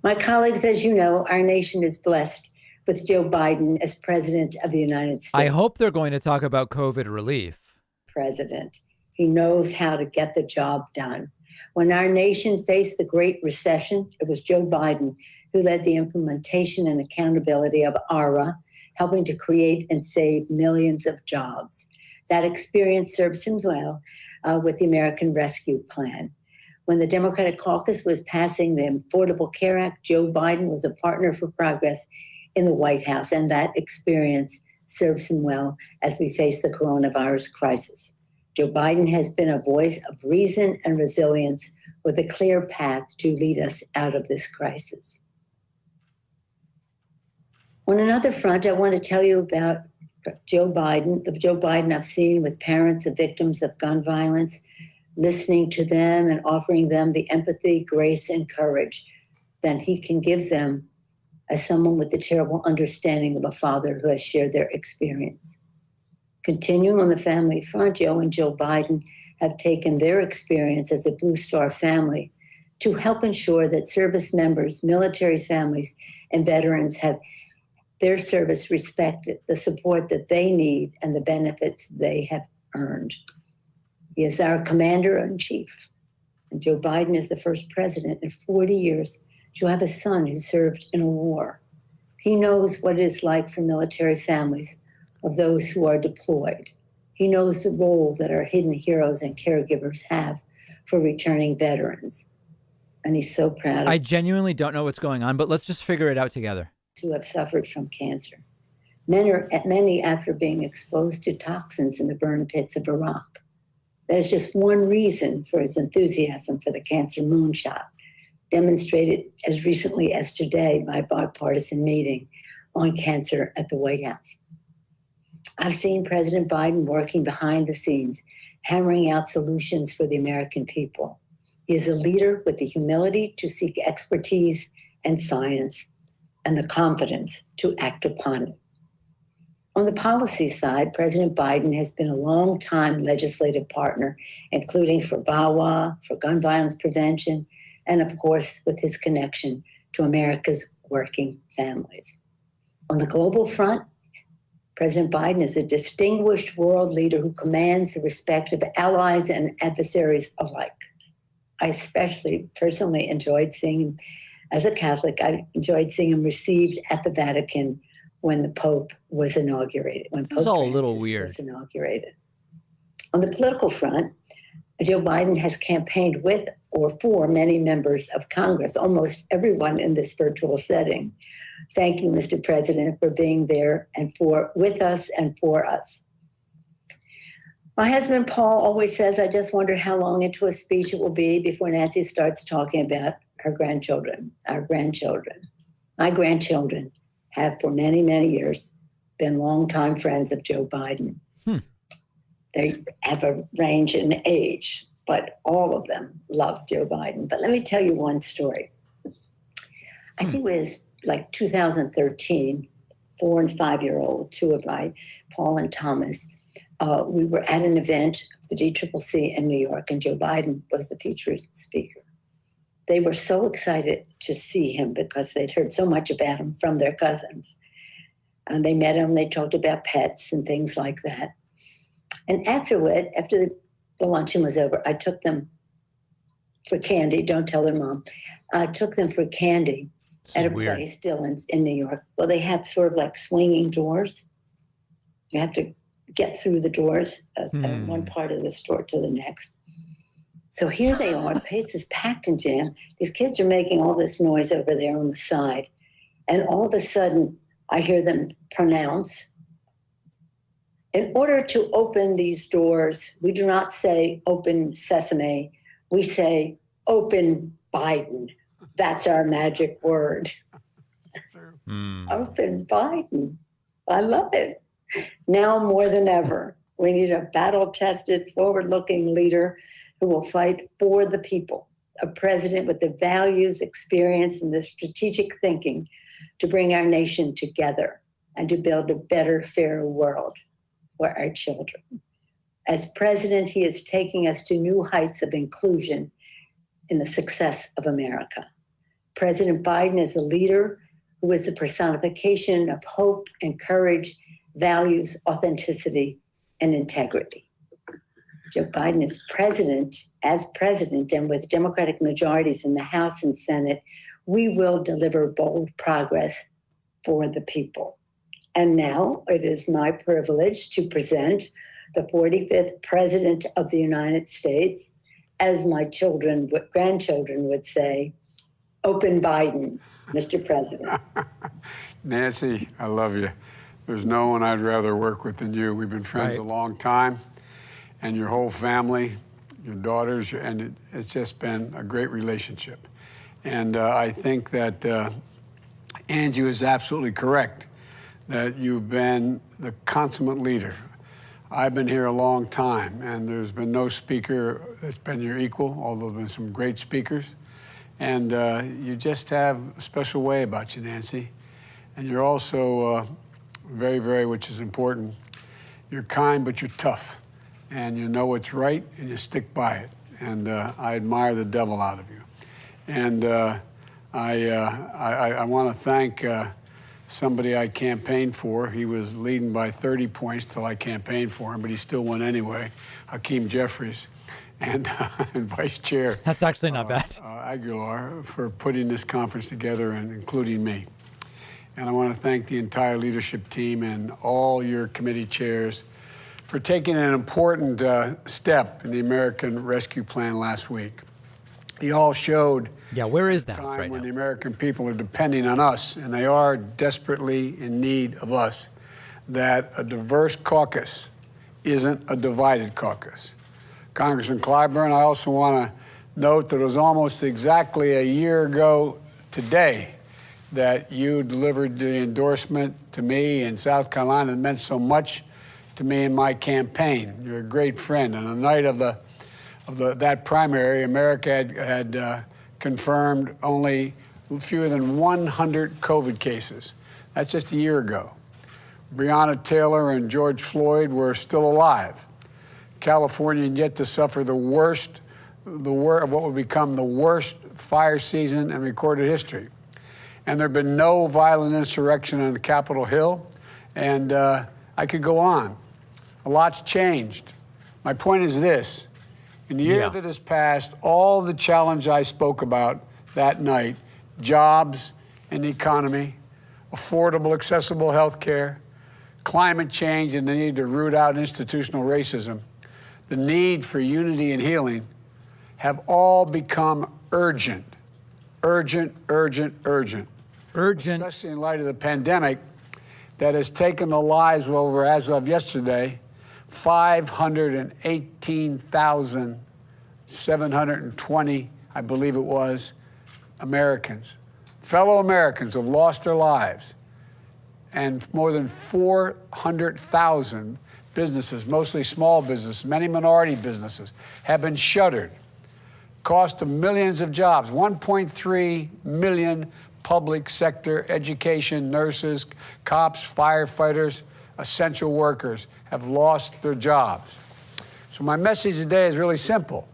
My colleagues, as you know, our nation is blessed with Joe Biden as President of the United States. I hope they're going to talk about COVID relief. President. He knows how to get the job done. When our nation faced the Great Recession, it was Joe Biden who led the implementation and accountability of ARA, helping to create and save millions of jobs. That experience serves him well with the American Rescue Plan. When the Democratic caucus was passing the Affordable Care Act, Joe Biden was a partner for progress in the White House, and that experience serves him well as we face the coronavirus crisis. Joe Biden has been a voice of reason and resilience with a clear path to lead us out of this crisis. On another front, I want to tell you about Joe Biden, the Joe Biden I've seen with parents of victims of gun violence, listening to them and offering them the empathy, grace, and courage that he can give them as someone with the terrible understanding of a father who has shared their experience. Continuing on the family front, Joe and Jill Biden have taken their experience as a Blue Star family to help ensure that service members, military families, and veterans have their service respected, the support that they need, and the benefits they have earned. He is our commander-in-chief, and Joe Biden is the first president in 40 years to have a son who served in a war. He knows what it is like for military families of those who are deployed. He knows the role that our hidden heroes and caregivers have for returning veterans. And he's so proud of I genuinely don't know what's going on, but let's just figure it out together. who have suffered from cancer. Many after being exposed to toxins in the burn pits of Iraq. That is just one reason for his enthusiasm for the cancer moonshot, demonstrated as recently as today by a bipartisan meeting on cancer at the White House. I've seen President Biden working behind the scenes, hammering out solutions for the American people. He is a leader with the humility to seek expertise and science and the confidence to act upon it. On the policy side, President Biden has been a long-time legislative partner, including for VAWA, for gun violence prevention, and of course, with his connection to America's working families. On the global front, President Biden is a distinguished world leader who commands the respect of allies and adversaries alike. I especially personally enjoyed seeing him, as a Catholic, I enjoyed seeing him received at the Vatican when the Pope was inaugurated. When Pope This is all Francis a little weird. was inaugurated. On the political front, Joe Biden has campaigned with or for many members of Congress, almost everyone in this virtual setting. Thank you, Mr. President, for being there and with us and for us. My husband, Paul, always says, I just wonder how long into a speech it will be before Nancy starts talking about her grandchildren, our grandchildren. My grandchildren have for many, many years been longtime friends of Joe Biden. They have a range in age, but all of them love Joe Biden. But let me tell you one story. I think it was like 2013, 4 and 5-year-old, two of my, Paul and Thomas, we were at an event, the DCCC in New York, and Joe Biden was the featured speaker. They were so excited to see him because they'd heard so much about him from their cousins. And they met him, they talked about pets and things like that. And afterward, after the luncheon was over, I took them for candy. Don't tell their mom. I took them for candy at a place still in New York. Well, they have sort of like swinging doors. You have to get through the doors from one part of the store to the next. So here they are, the place is packed and jammed. These kids are making all this noise over there on the side. And all of a sudden, I hear them pronounce, in order to open these doors, we do not say open sesame, we say open Biden. That's our magic word. Open Biden. I love it. Now more than ever, we need a battle-tested, forward-looking leader who will fight for the people, a president with the values, experience, and the strategic thinking to bring our nation together and to build a better, fairer world for our children. As president, he is taking us to new heights of inclusion in the success of America. President Biden is a leader who is the personification of hope and courage, values, authenticity, and integrity. Joe Biden is president, and with Democratic majorities in the House and Senate, we will deliver bold progress for the people. And now it is my privilege to present the 45th President of the United States, as my grandchildren would say, open Biden, Mr. President. Nancy, I love you. There's no one I'd rather work with than you. We've been friends a long time, and your whole family, your daughters, and it's just been a great relationship. And I think that Angie was absolutely correct, that you've been the consummate leader. I've been here a long time, and there's been no speaker that's been your equal, although there's been some great speakers. And you just have a special way about you, Nancy. And you're also very, very, which is important, you're kind, but you're tough. And you know what's right, and you stick by it. And I admire the devil out of you. And I want to thank somebody I campaigned for. He was leading by 30 points till I campaigned for him, but he still won anyway, Hakeem Jeffries. And, and Vice Chair. That's actually not bad. Aguilar for putting this conference together and including me. And I want to thank the entire leadership team and all your committee chairs for taking an important step in the American Rescue Plan last week. You all showed where is that time right when now? the American people are depending on us, and they are desperately in need of us, that a diverse caucus isn't a divided caucus. Congressman Clyburn, I also want to note that it was almost exactly a year ago today that you delivered the endorsement to me in South Carolina that meant so much to me in my campaign. You're a great friend. And on the night of that primary, America had confirmed only fewer than 100 COVID cases. That's just a year ago. Breonna Taylor and George Floyd were still alive. California yet to suffer the worst of what would become the worst fire season in recorded history. And there have been no violent insurrection on the Capitol Hill. And I could go on. A lot's changed. My point is this. In the year that has passed, all the challenge I spoke about that night, jobs and the economy, affordable, accessible health care, climate change and the need to root out institutional racism, the need for unity and healing, have all become urgent. Urgent. Especially in light of the pandemic that has taken the lives of over, as of yesterday, 518,720, I believe it was, Americans. Fellow Americans have lost their lives. And more than 400,000 businesses, mostly small businesses, many minority businesses, have been shuttered. Cost of millions of jobs, 1.3 million public sector, education, nurses, cops, firefighters, essential workers have lost their jobs. So my message today is really simple.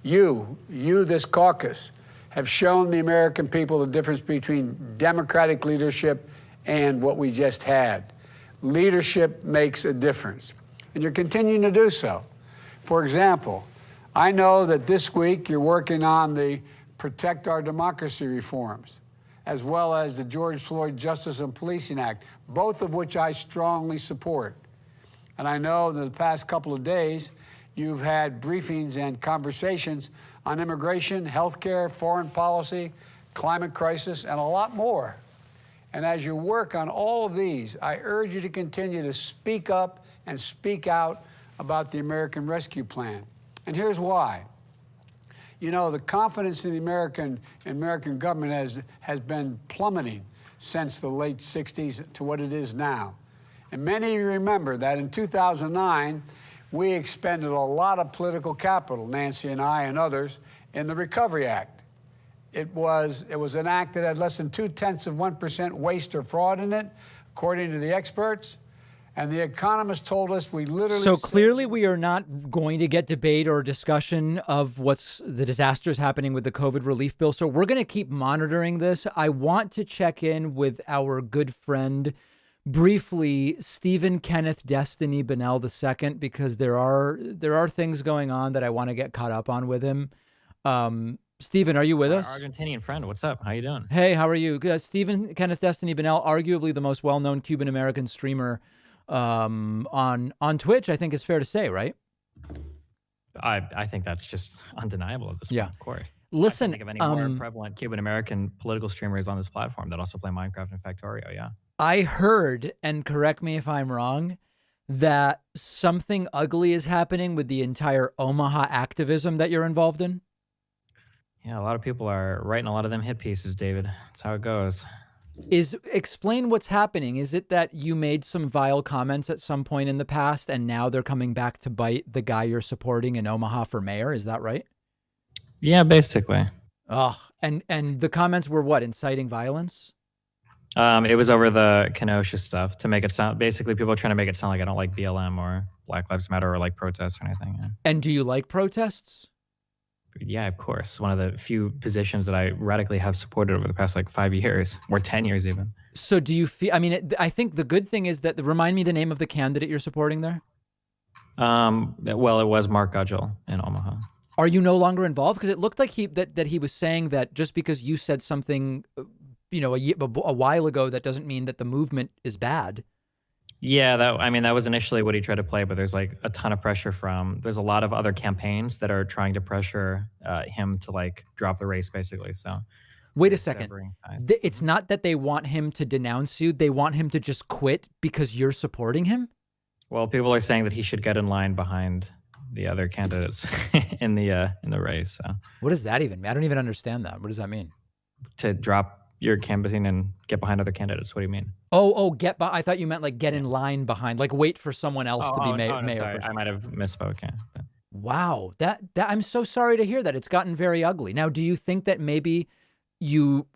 You, this caucus, have shown the American people the difference between democratic leadership and what we just had. Leadership makes a difference, and you're continuing to do so. For example, I know that this week you're working on the Protect Our Democracy reforms, as well as the George Floyd Justice and Policing Act, both of which I strongly support. And I know that the past couple of days, you've had briefings and conversations on immigration, healthcare, foreign policy, climate crisis, and a lot more. And as you work on all of these, I urge you to continue to speak up and speak out about the American Rescue Plan. And here's why. You know, the confidence in the American government has been plummeting since the late 60s to what it is now. And many of you remember that in 2009, we expended a lot of political capital, Nancy and I and others, in the Recovery Act. It was an act that had less than 0.2% waste or fraud in it, according to the experts. And the economists told us we literally... So clearly we are not going to get debate or discussion of what's the disasters happening with the COVID relief bill. So we're going to keep monitoring this. I want to check in with our good friend, briefly, Stephen Kenneth Destiny Bennell II, because there are things going on that I want to get caught up on with him. Stephen, are you with us? Argentinian friend, what's up? How you doing? Hey, how are you? Stephen Kenneth Destiny Bennell, arguably the most well-known Cuban-American streamer on Twitch, I think is fair to say, right? I think that's just undeniable at this point, of course. Listen, I can't think of any more prevalent Cuban-American political streamers on this platform that also play Minecraft and Factorio, yeah. I heard, and correct me if I'm wrong, that something ugly is happening with the entire Omaha activism that you're involved in. Yeah, a lot of people are writing a lot of them hit pieces, David. That's how it goes. Explain what's happening. Is it that you made some vile comments at some point in the past and now they're coming back to bite the guy you're supporting in Omaha for mayor? Is that right? Yeah, basically. Oh, and the comments were what? Inciting violence? It was over the Kenosha stuff to make it sound, basically people are trying to make it sound like I don't like BLM or Black Lives Matter or like protests or anything. Yeah. And do you like protests? Yeah, of course. One of the few positions that I radically have supported over the past like 5 years or 10 years even. So do you feel, I mean, I think the good thing is that, remind me the name of the candidate you're supporting there. Well, it was Mark Gudgel in Omaha. Are you no longer involved? Because it looked like that he was saying that just because you said something, a while ago, that doesn't mean that the movement is bad. Yeah, that was initially what he tried to play, but there's like a ton of pressure there's a lot of other campaigns that are trying to pressure him to like drop the race, basically. So wait a second. It's not that they want him to denounce you. They want him to just quit because you're supporting him? Well, people are saying that he should get in line behind the other candidates in the race. So what does that even mean? I don't even understand that. What does that mean? To drop your campaign and get behind other candidates. What do you mean? I thought you meant like get in line behind, like wait for someone else to be mayor. Sorry. I might have misspoke. Yeah. Wow, that I'm so sorry to hear that. It's gotten very ugly. Now, do you think that maybe you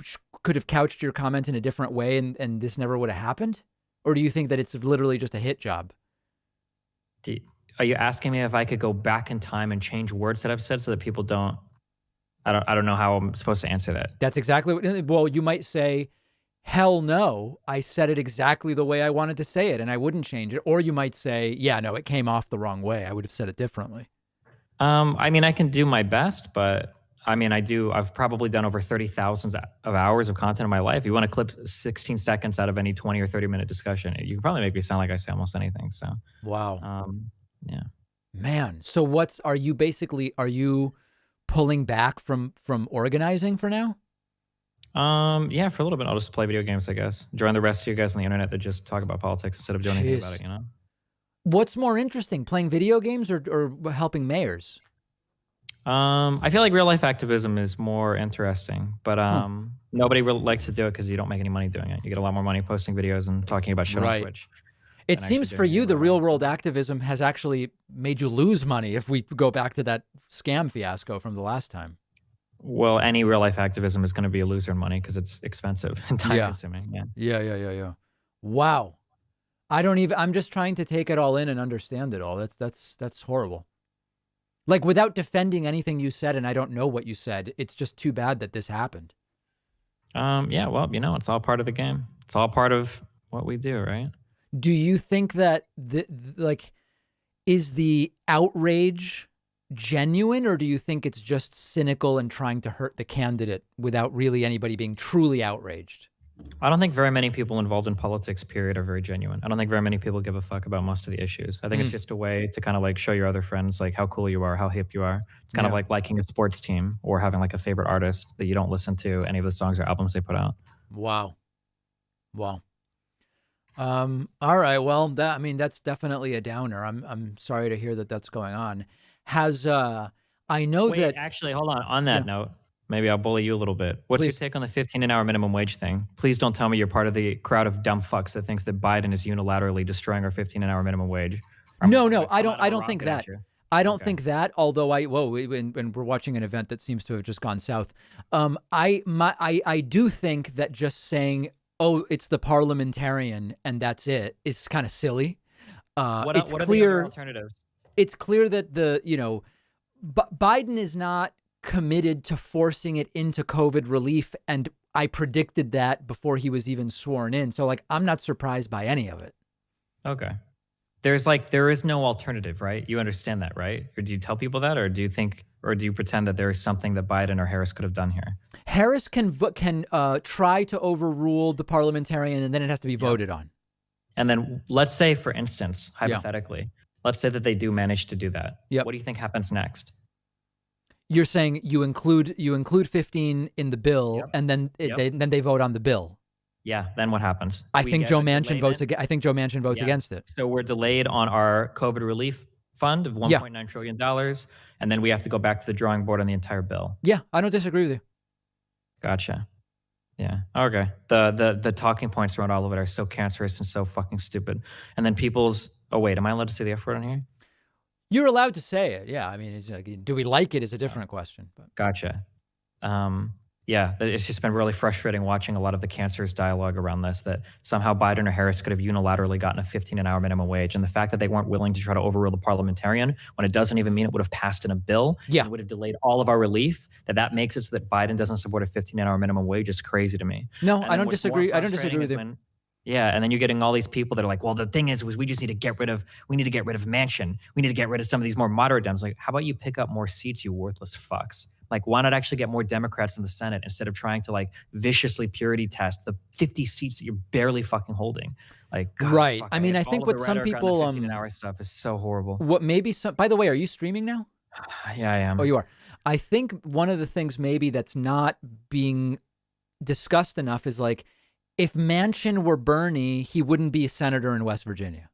could have couched your comment in a different way and this never would have happened? Or do you think that it's literally just a hit job? Are you asking me if I could go back in time and change words that I've said so that people don't? I don't know how I'm supposed to answer that. That's exactly what. Well, you might say, "Hell no, I said it exactly the way I wanted to say it, and I wouldn't change it." Or you might say, "Yeah, no, it came off the wrong way. I would have said it differently." I mean, I can do my best, but I mean, I've probably done over 30,000 of hours of content in my life. If you want to clip 16 seconds out of any 20 or 30-minute discussion, you can probably make me sound like I say almost anything. So wow, yeah, man. So are you pulling back from organizing for now? Yeah, for a little bit. I'll just play video games, I guess. Join the rest of you guys on the internet that just talk about politics instead of doing anything about it, you know? What's more interesting, playing video games or helping mayors? I feel like real life activism is more interesting, but nobody really likes to do it because you don't make any money doing it. You get a lot more money posting videos and talking about shit on Twitch. It seems for you, the real world activism has actually made you lose money if we go back to that scam fiasco from the last time. Well, any real life activism is going to be a loser in money because it's expensive and time consuming. Yeah. Wow. I'm just trying to take it all in and understand it all. That's horrible. Like without defending anything you said, and I don't know what you said, it's just too bad that this happened. Yeah, well, it's all part of the game. It's all part of what we do, right? Do you think that is the outrage genuine, or do you think it's just cynical and trying to hurt the candidate without really anybody being truly outraged? I don't think very many people involved in politics, period, are very genuine. I don't think very many people give a fuck about most of the issues. I think it's just a way to kind of like show your other friends like how cool you are, how hip you are. It's kind of like liking a sports team or having like a favorite artist that you don't listen to any of the songs or albums they put out. Wow. All right. Well, that's definitely a downer. I'm sorry to hear that that's going on. Actually, hold on. On that note, maybe I'll bully you a little bit. What's your take on the 15 an hour minimum wage thing? Please don't tell me you're part of the crowd of dumb fucks that thinks that Biden is unilaterally destroying our 15 an hour minimum wage. No, I don't think that. I don't think that, although when we're watching an event that seems to have just gone south. I do think that just saying, "Oh, it's the parliamentarian and that's it," is kind of silly. What are the other alternatives? It's clear that Biden is not committed to forcing it into COVID relief, and I predicted that before he was even sworn in. So I'm not surprised by any of it. Okay. There is no alternative, right? You understand that, right? Or do you tell people that, or do you pretend that there is something that Biden or Harris could have done here? Harris can try to overrule the parliamentarian, and then it has to be voted on. And then let's say, for instance, hypothetically, let's say that they do manage to do that. What do you think happens next? You're saying you include 15 in the bill, and then they vote on the bill. Yeah. Then what happens? I think Joe Manchin votes against it. So we're delayed on our COVID relief fund of $1.9 trillion, and then we have to go back to the drawing board on the entire bill. Yeah, I don't disagree with you. Gotcha. Yeah. Okay. The talking points around all of it are so cancerous and so fucking stupid. And then oh wait, am I allowed to say the F word on here? You're allowed to say it. Yeah. I mean, do we like it is a different question. But. Gotcha. Yeah, it's just been really frustrating watching a lot of the cancerous dialogue around this, that somehow Biden or Harris could have unilaterally gotten a 15 an hour minimum wage. And the fact that they weren't willing to try to overrule the parliamentarian when it doesn't even mean it would have passed in a bill, and it would have delayed all of our relief, that makes it so that Biden doesn't support a 15 an hour minimum wage is crazy to me. No, And I then don't what's more disagree. I don't frustrating disagree is with you. when- Yeah, and then you're getting all these people that are like, well, the thing is we just need to get rid of Manchin. We need to get rid of some of these more moderate Dems. Like, how about you pick up more seats, you worthless fucks? Like, why not actually get more Democrats in the Senate instead of trying to like viciously purity test the 50 seats that you're barely fucking holding? Like, God, Right. fuck, I mean, I all think of what the some rhetoric on people, the 15 an hour stuff is so horrible. what maybe some, by the way, are you streaming now? Yeah, I am. Oh, you are. I think one of the things maybe that's not being discussed enough is like, if Manchin were Bernie, he wouldn't be a senator in West Virginia.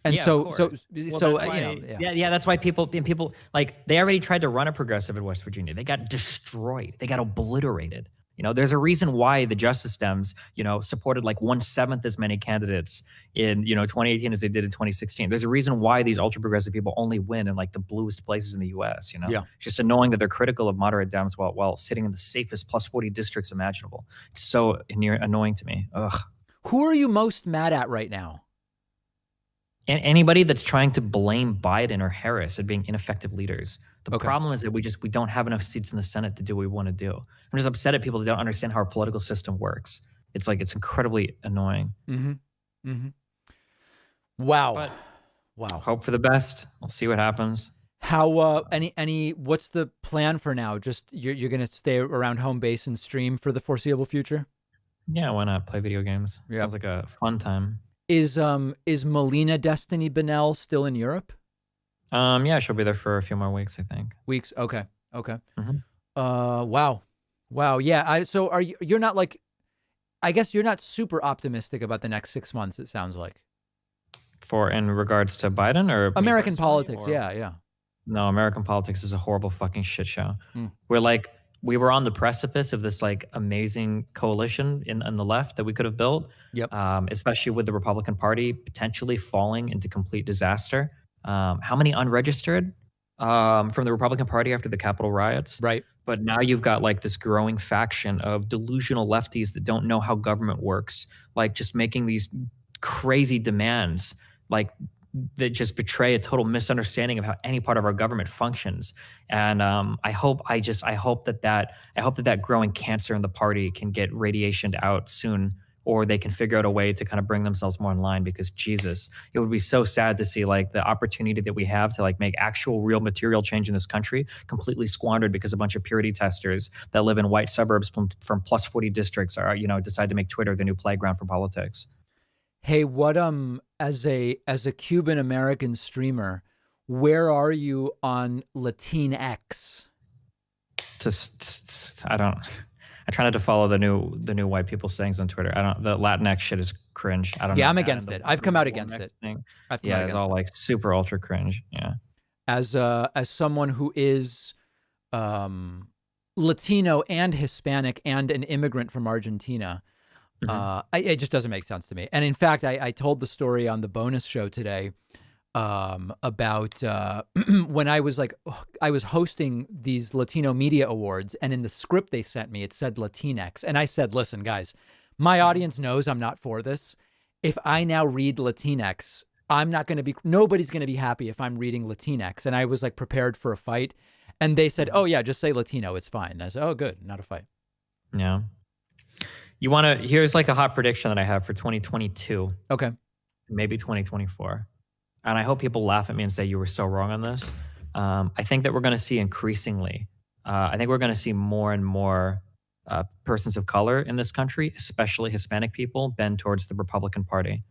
And Yeah, so, of so, course. so, that's why, you know, yeah, that's why people like they already tried to run a progressive in West Virginia. They got destroyed. They got obliterated. You know, there's a reason why the Justice Dems, you know, supported like 1/7 as many candidates in, 2018 as they did in 2016. There's a reason why these ultra progressive people only win in like the bluest places in the U.S. You know, Yeah. It's just annoying that they're critical of moderate Dems while sitting in the safest plus 40 districts imaginable. It's so annoying to me. Ugh. Who are you most mad at right now? And anybody that's trying to blame Biden or Harris at being ineffective leaders. The problem is that we don't have enough seats in the Senate to do what we want to do. I'm just upset at people that don't understand how our political system works. It's incredibly annoying. Mm-hmm. Mm-hmm. Wow. But wow. Hope for the best. We'll see what happens. How what's the plan for now? Just you're gonna stay around home base and stream for the foreseeable future? Yeah, why not play video games? Yeah. Sounds like a fun time. Is Melina Destiny Bennell still in Europe? Yeah, she'll be there for a few more weeks, I think. Weeks. Okay. Okay. Mhm. Wow. Yeah. So you're not like, I guess you're not super optimistic about the next 6 months. It sounds like. In regards to Biden or me American personally, politics. or- Yeah. No, American politics is a horrible fucking shit show. Hmm. We were on the precipice of this like amazing coalition on the left that we could have built. Yep. Especially with the Republican Party potentially falling into complete disaster. How many unregistered from the Republican Party after the Capitol riots? Right. But now you've got like this growing faction of delusional lefties that don't know how government works, like just making these crazy demands, like that just betray a total misunderstanding of how any part of our government functions. And I hope that growing cancer in the party can get radiationed out soon, or they can figure out a way to kind of bring themselves more in line, because Jesus, it would be so sad to see like the opportunity that we have to like make actual real material change in this country completely squandered because a bunch of purity testers that live in white suburbs from plus 40 districts are, decide to make Twitter the new playground for politics. Hey, what as a Cuban American streamer, where are you on Latinx? I try not to follow the new white people sayings on Twitter. The Latinx shit is cringe. I don't know. Yeah, I'm against it. I've come out against it. It's all like super ultra cringe. Yeah. As someone who is Latino and Hispanic and an immigrant from Argentina, it just doesn't make sense to me. And in fact, I told the story on the bonus show today about when I was hosting these Latino Media Awards, and in the script they sent me, it said Latinx. And I said, listen, guys, my audience knows I'm not for this. If I now read Latinx, nobody's going to be happy if I'm reading Latinx. And I was like prepared for a fight. And they said, oh yeah, just say Latino. It's fine. And I said, oh, good. Not a fight. Yeah. Here's like a hot prediction that I have for 2022. Okay. Maybe 2024. And I hope people laugh at me and say you were so wrong on this. I think that we're going to see increasingly, I think we're going to see more and more persons of color in this country, especially Hispanic people, bend towards the Republican Party.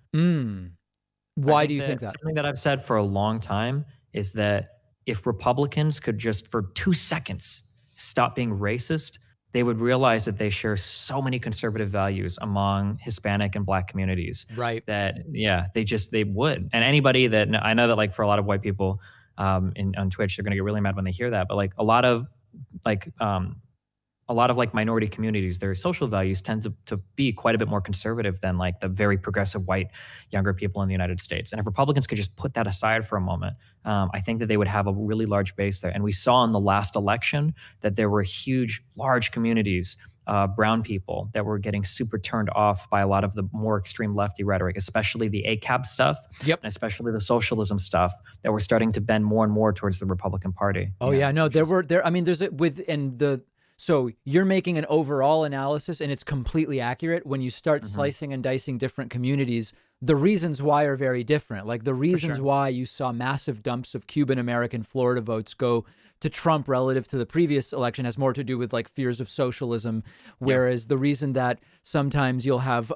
Why do you think that? Something that I've said for a long time is that if Republicans could just for 2 seconds stop being racist, they would realize that they share so many conservative values among Hispanic and Black communities. Right. That, yeah, they would. And anybody that, I know that like for a lot of white people on Twitch, they're going to get really mad when they hear that. But like a lot of a lot of like minority communities, their social values tend to be quite a bit more conservative than like the very progressive white younger people in the United States. And if Republicans could just put that aside for a moment, I think that they would have a really large base there. And we saw in the last election that there were huge, large communities, brown people, that were getting super turned off by a lot of the more extreme lefty rhetoric, especially the ACAB stuff, and especially the socialism stuff, that were starting to bend more and more towards the Republican Party. Oh yeah, no, I mean, there's so you're making an overall analysis and it's completely accurate. When you start slicing and dicing different communities, the reasons why are very different. Like the reasons why you saw massive dumps of Cuban American Florida votes go to Trump relative to the previous election has more to do with like fears of socialism. Whereas the reason that sometimes you'll have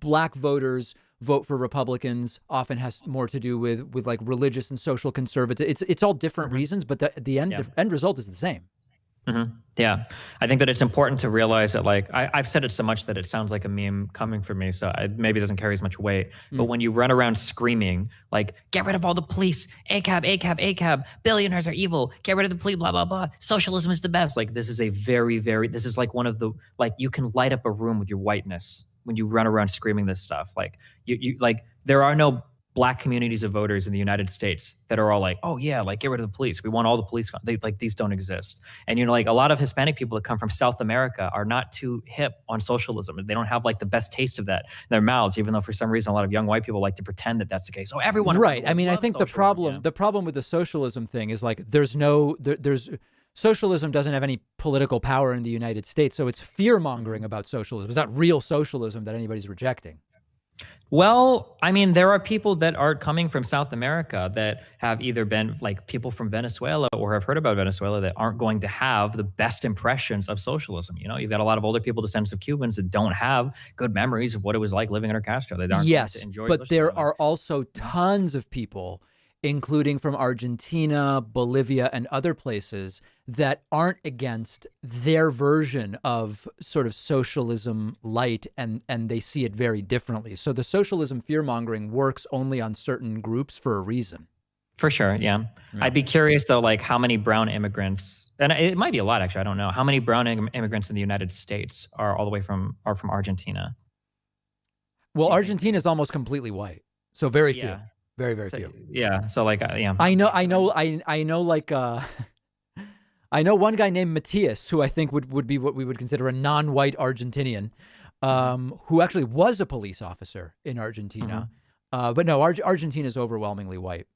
black voters vote for Republicans often has more to do with like religious and social conservative. It's all different reasons, but the end result is the same. Yeah, I think that it's important to realize that, like, I've said it so much that it sounds like a meme coming from me, so maybe it doesn't carry as much weight. But when you run around screaming, like, get rid of all the police, ACAB, ACAB, ACAB, billionaires are evil, get rid of the police, blah, blah, blah, socialism is the best. Like, this is this is like one of the, like, you can light up a room with your whiteness when you run around screaming this stuff. Like, like, there are no black communities of voters in the United States that are all like, oh yeah, like get rid of the police. We want all the police. Like these don't exist. And like a lot of Hispanic people that come from South America are not too hip on socialism. They don't have like the best taste of that in their mouths, even though for some reason a lot of young white people like to pretend that that's the case. Oh, everyone. Right. I mean, I think the problem with the socialism thing is like there's socialism doesn't have any political power in the United States, so it's fear mongering about socialism. It's not real socialism that anybody's rejecting. Well, I mean, there are people that are coming from South America that have either been like people from Venezuela or have heard about Venezuela that aren't going to have the best impressions of socialism. You know, you've got a lot of older people, descendants of Cubans, that don't have good memories of what it was like living under Castro. They aren't going to enjoy but there are also tons of people, including from Argentina, Bolivia, and other places, that aren't against their version of sort of socialism light, and they see it very differently. So the socialism fear-mongering works only on certain groups for a reason. For sure, yeah. I'd be curious, though, like how many brown immigrants, and it might be a lot, actually, I don't know, how many brown immigrants in the United States are from Argentina? Well, Argentina is almost completely white, so very few. Very, very few. Yeah. So like, yeah. I know like, I know one guy named Matthias, who I think would be what we would consider a non-white Argentinian, who actually was a police officer in Argentina. But no, Argentina is overwhelmingly white.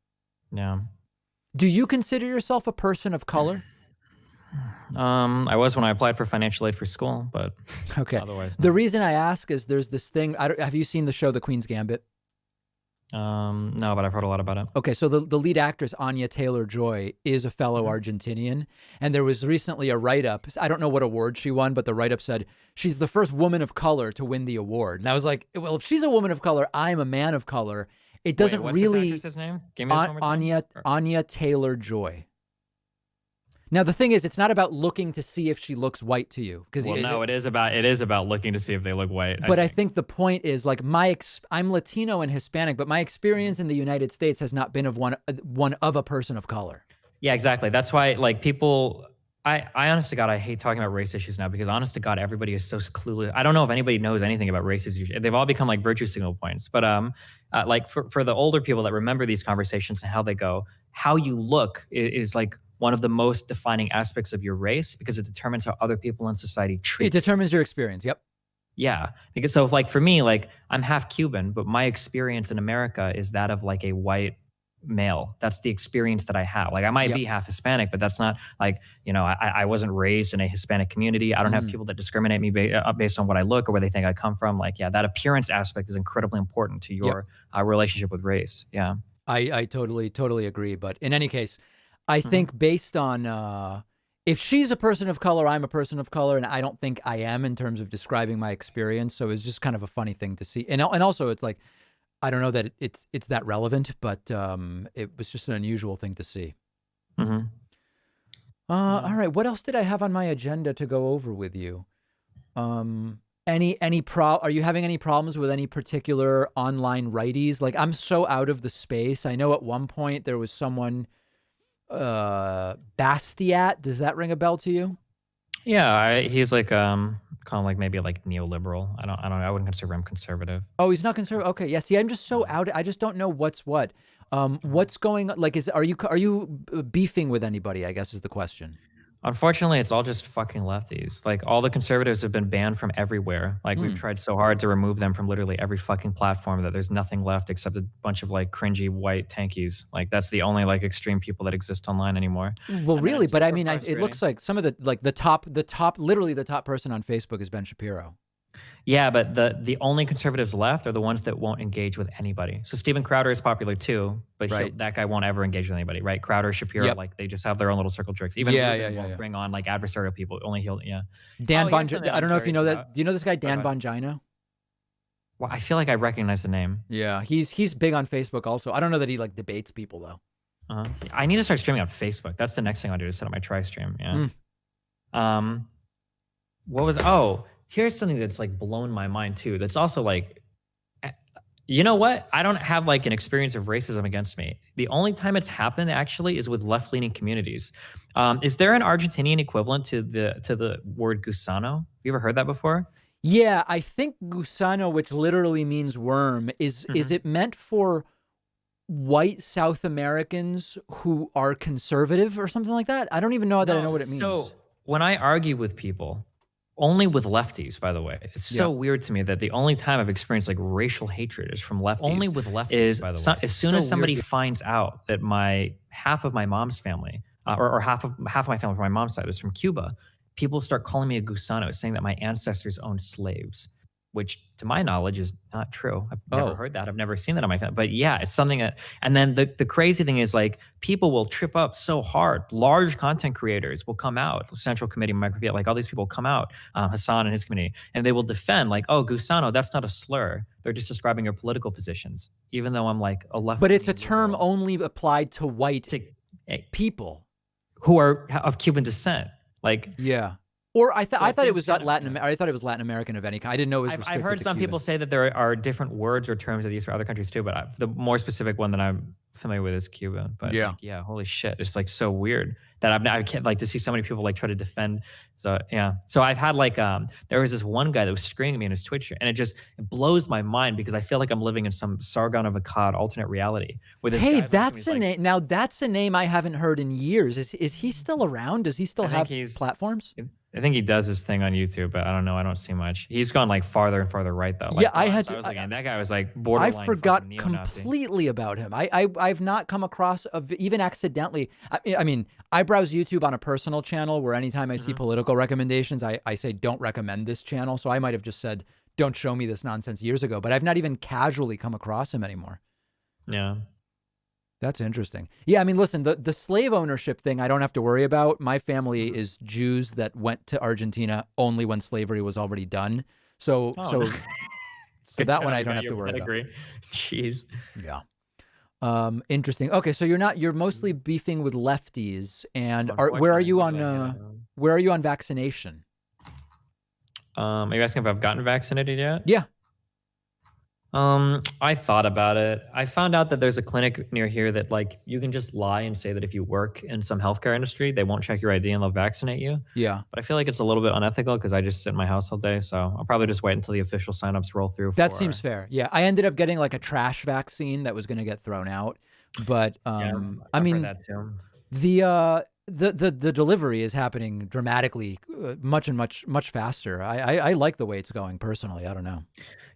Yeah. Do you consider yourself a person of color? I was when I applied for financial aid for school, but okay. Otherwise, no. The reason I ask is there's this thing. Have you seen the show The Queen's Gambit? No, but I've heard a lot about it. Okay, so the lead actress, Anya Taylor-Joy, is a fellow Argentinian. And there was recently a write-up. I don't know what award she won, but the write-up said she's the first woman of color to win the award. And I was like, well, if she's a woman of color, I'm a man of color. It doesn't what's really... What's this actress's name? Give me this one more time. Anya Taylor-Joy. Now, the thing is, it's not about looking to see if she looks white to you. Well, no, it is about looking to see if they look white. But I think the point is, like, I'm Latino and Hispanic, but my experience in the United States has not been of one of a person of color. Yeah, exactly. That's why, like, people... I honest to God, I hate talking about race issues now because honest to God, everybody is so clueless. I don't know if anybody knows anything about race issues. They've all become like virtue signal points. But like for the older people that remember these conversations and how they go, how you look is like one of the most defining aspects of your race because it determines how other people in society treat you. It determines your experience. Yep. Yeah. Because so like for me, like I'm half Cuban, but my experience in America is that of like a white male. That's the experience that I have. Like I might be half Hispanic, but that's not like, you know, I wasn't raised in a Hispanic community. I don't have people that discriminate me based on what I look or where they think I come from. Like, yeah, that appearance aspect is incredibly important to your relationship with race. Yeah. I totally agree. But in any case, I think based on, if she's a person of color, I'm a person of color, and I don't think I am in terms of describing my experience. So it's just kind of a funny thing to see. And also it's like, I don't know that it's that relevant, but it was just an unusual thing to see. All right, what else did I have on my agenda to go over with you? Are you having any problems with any particular online righties? Like I'm so out of the space. I know at one point there was someone, Bastiat. Does that ring a bell to you? Yeah, he's like kind of like maybe like neoliberal. I don't know. I wouldn't consider him conservative. Oh, he's not conservative. Okay, yeah. See, I'm just so out. I just don't know what's what. What's going on? Like, are you beefing with anybody? I guess is the question. Unfortunately, it's all just fucking lefties. Like all the conservatives have been banned from everywhere. Like we've tried so hard to remove them from literally every fucking platform that there's nothing left except a bunch of like cringy white tankies. Like that's the only like extreme people that exist online anymore. Well, really, but I mean, it looks like some of the top, literally the top person on Facebook is Ben Shapiro. Yeah, but the only conservatives left are the ones that won't engage with anybody. So Steven Crowder is popular too, but that guy won't ever engage with anybody, right? Crowder, Shapiro, like they just have their own little circle jerks. Even Rubin won't bring on like adversarial people. Only he'll, Dan Bongino. I don't know if you know that. Do you know this guy Dan Bongino? Well, I feel like I recognize the name. Yeah, he's big on Facebook also. I don't know that he like debates people though. I need to start streaming on Facebook. That's the next thing I'll do to set up my try stream. Yeah. What was? Oh. Here's something that's like blown my mind too. That's also like, you know what? I don't have like an experience of racism against me. The only time it's happened actually is with left-leaning communities. Is there an Argentinian equivalent to the word gusano? Have you ever heard that before? Yeah, I think gusano, which literally means worm, is it meant for white South Americans who are conservative or something like that? I don't even know that I know what it means. So when I argue with people, only with lefties, by the way. It's so weird to me that the only time I've experienced like racial hatred is from lefties. Only with lefties, by the way. As soon as somebody finds out that half of my mom's family, or half of my family from my mom's side is from Cuba, people start calling me a gusano, saying that my ancestors owned slaves, which to my knowledge is not true. I've never heard that. I've never seen that on my family. But yeah, it's something that, and then the crazy thing is like people will trip up so hard. Large content creators will come out, the Central Committee, Microbeat, like all these people come out, Hassan and his community, and they will defend like, oh, gusano, that's not a slur. They're just describing your political positions, even though I'm like a left. But it's a term only applied to white people who are of Cuban descent. Like, yeah. Or I thought it was Latin. I thought it was Latin American of any kind. I didn't know it was restricted I've heard to some Cuban. people say that there are different words or terms that use for other countries too, but the more specific one that I'm familiar with is Cuban. But yeah, holy shit, it's like so weird that I can't like to see so many people like try to defend. So yeah, so I've had like there was this one guy that was screaming at me in his Twitch, and it blows my mind because I feel like I'm living in some Sargon of Akkad alternate reality. Where this hey, that's a name. Now that's a name I haven't heard in years. Is he still around? Does he still have platforms? I think he does his thing on YouTube, but I don't know. I don't see much. He's gone like farther and farther right though. Like, I was like, and that guy was like borderline. I forgot neo-Nazi. completely about him. I've not come across even accidentally. I mean, I browse YouTube on a personal channel where anytime I see political recommendations, I say don't recommend this channel. So I might have just said don't show me this nonsense years ago, but I've not even casually come across him anymore. Yeah. That's interesting. Yeah, I mean, listen, the slave ownership thing I don't have to worry about. My family is Jews that went to Argentina only when slavery was already done. So that one I don't have to worry about. Jeez. Yeah. Interesting. Okay, so you're mostly beefing with lefties, and where are you on vaccination? Are you asking if I've gotten vaccinated yet? Yeah. I thought about it. I found out that there's a clinic near here that like you can just lie and say that if you work in some healthcare industry, they won't check your ID and they'll vaccinate you. Yeah. But I feel like it's a little bit unethical because I just sit in my house all day. So I'll probably just wait until the official signups roll through. That seems fair. Yeah. I ended up getting like a trash vaccine that was going to get thrown out. But I mean, that too. The delivery is happening dramatically, much faster. I like the way it's going personally. I don't know.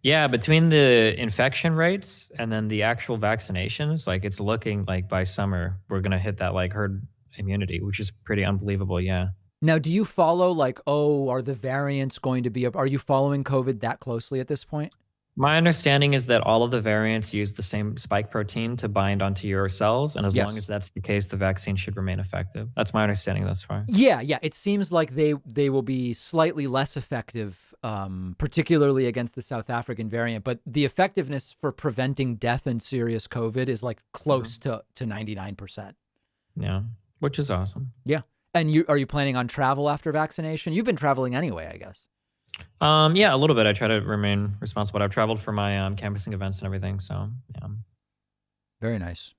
Yeah, between the infection rates and then the actual vaccinations, like it's looking like by summer we're gonna hit that like herd immunity, which is pretty unbelievable. Yeah. Now, do you follow like, are the variants going to be? Are you following COVID that closely at this point? My understanding is that all of the variants use the same spike protein to bind onto your cells. And as long as that's the case, the vaccine should remain effective. That's my understanding thus far. Yeah. It seems like they will be slightly less effective, particularly against the South African variant. But the effectiveness for preventing death and serious COVID is like close to 99%. Yeah, which is awesome. Yeah. And are you planning on travel after vaccination? You've been traveling anyway, I guess. Yeah, a little bit. I try to remain responsible. I've traveled for my campusing events and everything. So yeah. Very nice.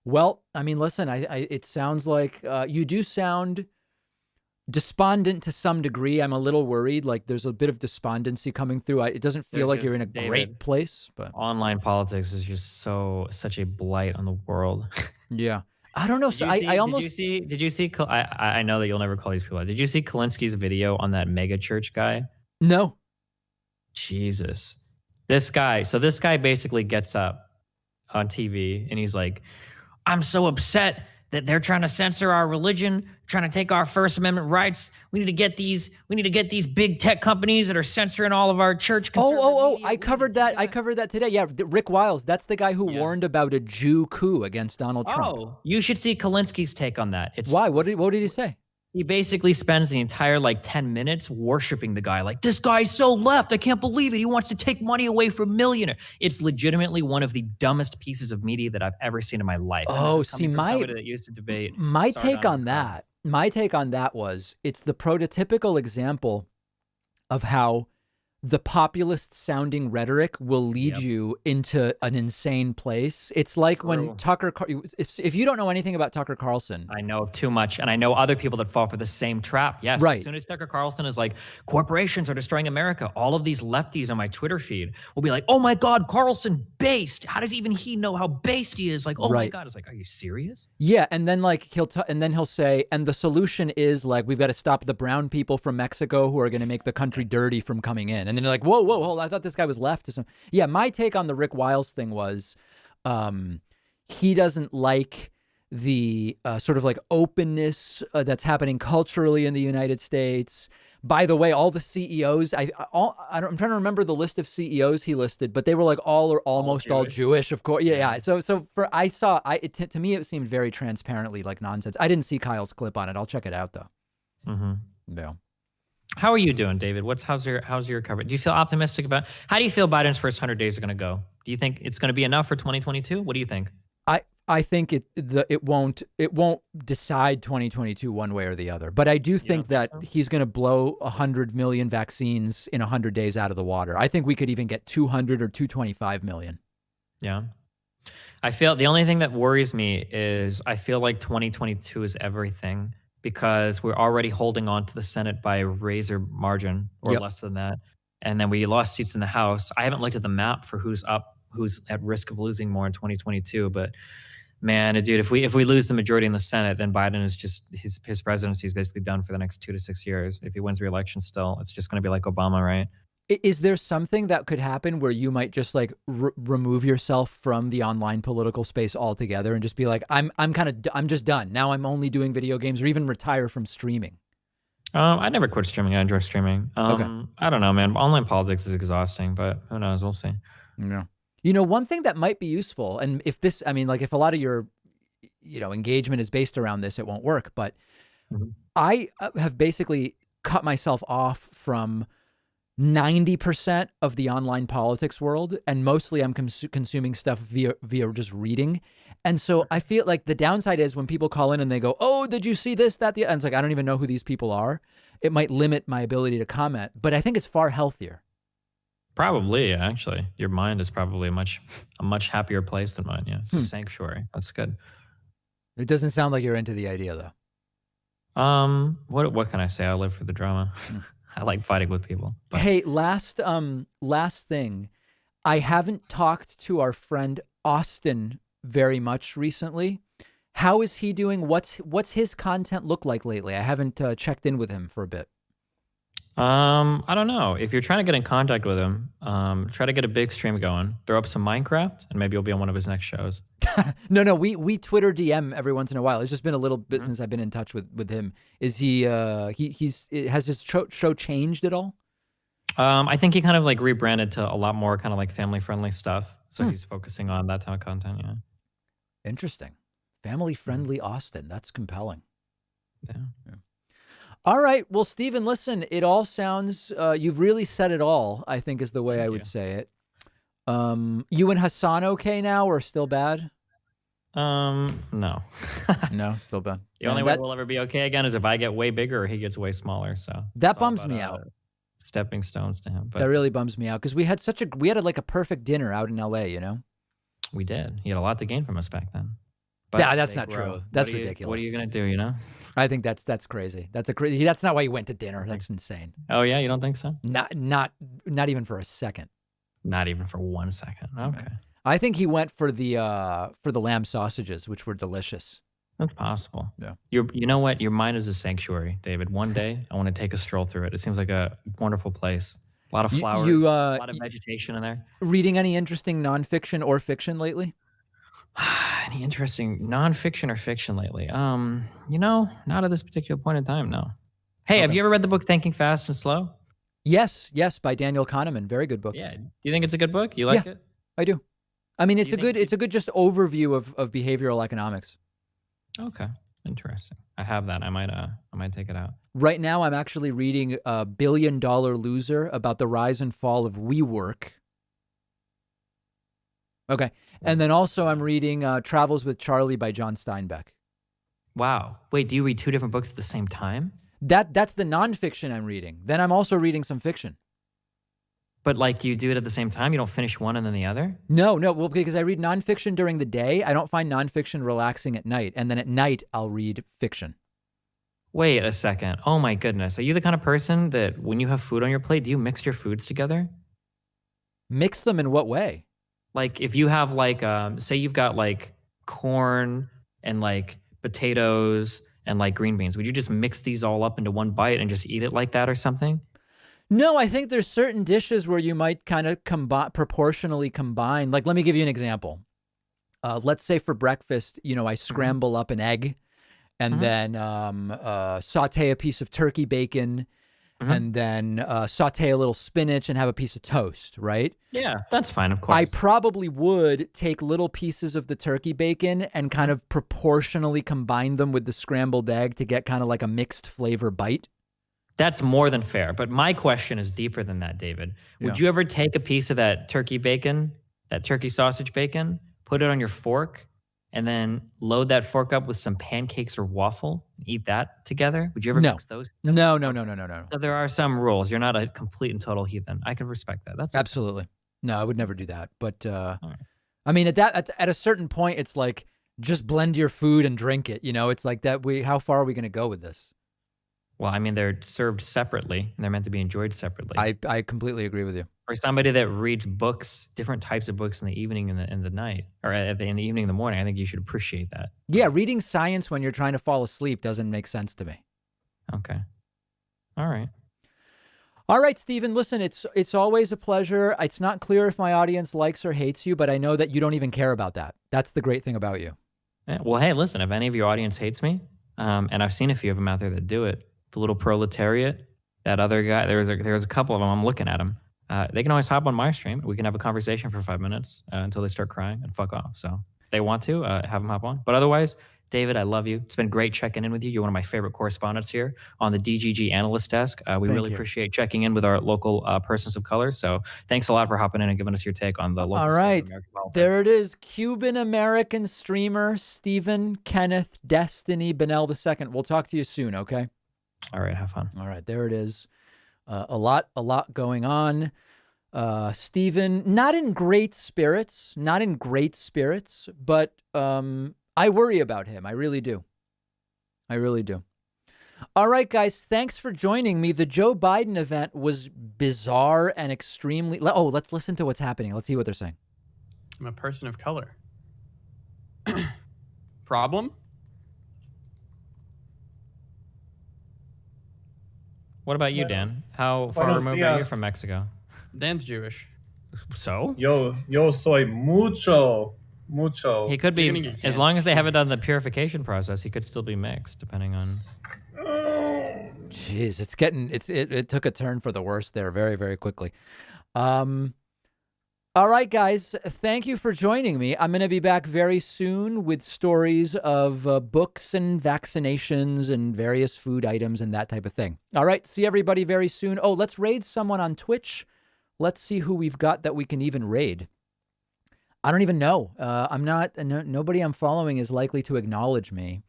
Well, I mean, listen, it sounds like you do sound despondent to some degree. I'm a little worried. Like there's a bit of despondency coming through. It doesn't feel like you're in a great place, but online politics is just such a blight on the world. yeah. I don't know. So I almost did you see I know that you'll never call these people out. Did you see Kalinsky's video on that mega church guy? No. Jesus. This guy basically gets up on TV and he's like, I'm so upset that they're trying to censor our religion, trying to take our First Amendment rights. We need to get these big tech companies that are censoring all of our church. I covered that. I covered that today. Yeah, Rick Wiles. That's the guy who warned about a Jew coup against Donald Trump. Oh, you should see Kalinsky's take on that. Why? What did he say? He basically spends the entire 10 minutes worshiping the guy. Like, this guy's so left. I can't believe it. He wants to take money away from millionaires. It's legitimately one of the dumbest pieces of media that I've ever seen in my life. Oh, see, somebody that used to debate. My take on that was it's the prototypical example of how the populist sounding rhetoric will lead you into an insane place. It's like when if you don't know anything about Tucker Carlson. I know too much. And I know other people that fall for the same trap. Yes. Right. As soon as Tucker Carlson is like, corporations are destroying America, all of these lefties on my Twitter feed will be like, oh my God, Carlson based. How does even he know how based he is? Like, oh my God. It's like, are you serious? Yeah. And then he'll say, and the solution is we've got to stop the brown people from Mexico who are going to make the country dirty from coming in. And then you're like, whoa, hold on. I thought this guy was left. Yeah, my take on the Rick Wiles thing was he doesn't like the sort of openness that's happening culturally in the United States. By the way, all the CEOs, I'm trying to remember the list of CEOs he listed, but they were all or almost all Jewish, of course. Yeah. So to me, it seemed very transparently like nonsense. I didn't see Kyle's clip on it. I'll check it out though. Mm-hmm. Yeah. How are you doing, David? How's your recovery? Do you feel optimistic how do you feel Biden's first 100 days are going to go? Do you think it's going to be enough for 2022? What do you think? I think it won't decide 2022 one way or the other. But I do think that he's going to blow 100 million vaccines in 100 days out of the water. I think we could even get 200 or 225 million. Yeah. I feel the only thing that worries me is I feel like 2022 is everything, because we're already holding on to the Senate by a razor margin or less than that. And then we lost seats in the House. I haven't looked at the map for who's at risk of losing more in 2022. But man, dude, if we lose the majority in the Senate, then Biden is just, his presidency is basically done for the next 2 to 6 years. If he wins re-election still, it's just going to be like Obama, right? Is there something that could happen where you might just remove yourself from the online political space altogether and just be like, I'm just done. Now I'm only doing video games, or even retire from streaming? I never quit streaming. I enjoy streaming. Okay. I don't know, man. Online politics is exhausting, but who knows? We'll see. Yeah. One thing that might be useful, and if a lot of your, engagement is based around this, it won't work. But I have basically cut myself off from 90% of the online politics world, and mostly I'm consuming stuff via just reading. And so I feel like the downside is when people call in and they go, oh, did you see this, that, the, and it's like, I don't even know who these people are. It might limit my ability to comment, but I think it's far healthier. Probably, actually. Your mind is probably a much happier place than mine. Yeah, it's a sanctuary. That's good. It doesn't sound like you're into the idea, though. What can I say? I live for the drama. I like fighting with people. But. Hey, last thing. I haven't talked to our friend Austin very much recently. How is he doing? What's his content look like lately? I haven't checked in with him for a bit. I don't know. If you're trying to get in contact with him, try to get a big stream going. Throw up some Minecraft, and maybe you'll be on one of his next shows. No, we Twitter DM every once in a while. It's just been a little bit since I've been in touch with him. Is he? Has his show changed at all? I think he kind of rebranded to a lot more kind of family friendly stuff. So he's focusing on that type of content. Yeah. Interesting. Family friendly Austin. That's compelling. Yeah. All right. Well, Stephen, listen, it all sounds, you've really said it all, I think is the way I would say it. You and Hassan okay now, or still bad? No. No, still bad. The only way we'll ever be okay again is if I get way bigger or he gets way smaller. So that bums me out. Stepping stones to him. But that really bums me out, because we had a perfect dinner out in LA, We did. He had a lot to gain from us back then. But Yeah, that's they not grow. true. That's What are you ridiculous. gonna do? You know? I think that's crazy. That's a crazy. That's not why he went to dinner. That's insane. Oh yeah, you don't think so? Not even for a second. Not even for 1 second. Okay, I think he went for the lamb sausages, which were delicious. that's possible. Yeah. You know what? Your mind is a sanctuary, David. One day I want to take a stroll through it. It seems like a wonderful place. A lot of flowers. A lot of vegetation in there. Reading any interesting nonfiction or fiction lately? Any interesting nonfiction or fiction lately? Not at this particular point in time. No. Hey, have you ever read the book Thinking Fast and Slow? Yes, by Daniel Kahneman. Very good book. Yeah. Do you think it's a good book? You like it? I do. I mean, it's a good just overview of behavioral economics. Okay, interesting. I have that. I might take it out. Right now, I'm actually reading $1 Billion Loser about the rise and fall of WeWork. Okay, and then also I'm reading Travels with Charlie by John Steinbeck. Wow. Wait, do you read two different books at the same time? That's the nonfiction I'm reading. Then I'm also reading some fiction. But like you do it at the same time? You don't finish one and then the other? No. Well, because I read nonfiction during the day, I don't find nonfiction relaxing at night. And then at night, I'll read fiction. Wait a second. Oh my goodness. Are you the kind of person that when you have food on your plate, do you mix your foods together? Mix them in what way? Like if you have like, say you've got like corn and like potatoes and like green beans, would you just mix these all up into one bite and just eat it like that or something? No, I think there's certain dishes where you might kind of proportionally combine. Like, let me give you an example. Let's say for breakfast, I scramble up an egg and then saute a piece of turkey bacon and then saute a little spinach and have a piece of toast, right? Yeah, that's fine, of course. I probably would take little pieces of the turkey bacon and kind of proportionally combine them with the scrambled egg to get kind of like a mixed flavor bite. That's more than fair. But my question is deeper than that, David. Would you ever take a piece of that turkey bacon, that turkey sausage bacon, put it on your fork, and then load that fork up with some pancakes or waffle and eat that together? Would you ever mix those? No. So there are some rules. You're not a complete and total heathen. I can respect that. That's absolutely. No, I would never do that. But I mean, at a certain point, it's like just blend your food and drink it. It's like that. How far are we going to go with this? Well, I mean, they're served separately, and they're meant to be enjoyed separately. I completely agree with you. For somebody that reads books, different types of books in the evening and in the night, or in the evening and the morning, I think you should appreciate that. Yeah, reading science when you're trying to fall asleep doesn't make sense to me. Okay. All right. All right, Stephen, listen, it's always a pleasure. It's not clear if my audience likes or hates you, but I know that you don't even care about that. That's the great thing about you. Yeah, well, hey, listen, if any of your audience hates me, and I've seen a few of them out there that do it, the little proletariat, that other guy, there's a couple of them, I'm looking at them. They can always hop on my stream. We can have a conversation for 5 minutes until they start crying and fuck off. So if they want to, have them hop on. But otherwise, David, I love you. It's been great checking in with you. You're one of my favorite correspondents here on the DGG analyst desk. We really appreciate checking in with our local persons of color. So thanks a lot for hopping in and giving us your take on the local. All right, there it is. Cuban-American streamer Stephen Kenneth Destiny Bennell II. We'll talk to you soon, okay? All right, have fun. All right, there it is. A lot going on. Stephen, not in great spirits, but I worry about him. I really do. All right, guys, thanks for joining me. The Joe Biden event was bizarre and extremely... Oh, let's listen to what's happening. Let's see what they're saying. I'm a person of color. Problem? What about you, Dan? How far removed are you from Mexico? Dan's Jewish. So? Yo soy mucho. He could be, as long as they haven't done the purification process, he could still be mixed, depending on... Jeez, it took a turn for the worse there very, very quickly. All right, guys, thank you for joining me. I'm going to be back very soon with stories of books and vaccinations and various food items and that type of thing. All right, see everybody very soon. Oh, let's raid someone on Twitch. Let's see who we've got that we can even raid. I don't even know. Nobody I'm following is likely to acknowledge me.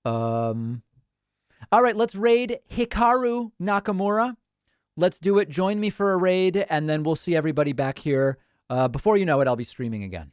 All right, let's raid Hikaru Nakamura. Let's do it. Join me for a raid, and then we'll see everybody back here. Before you know it, I'll be streaming again.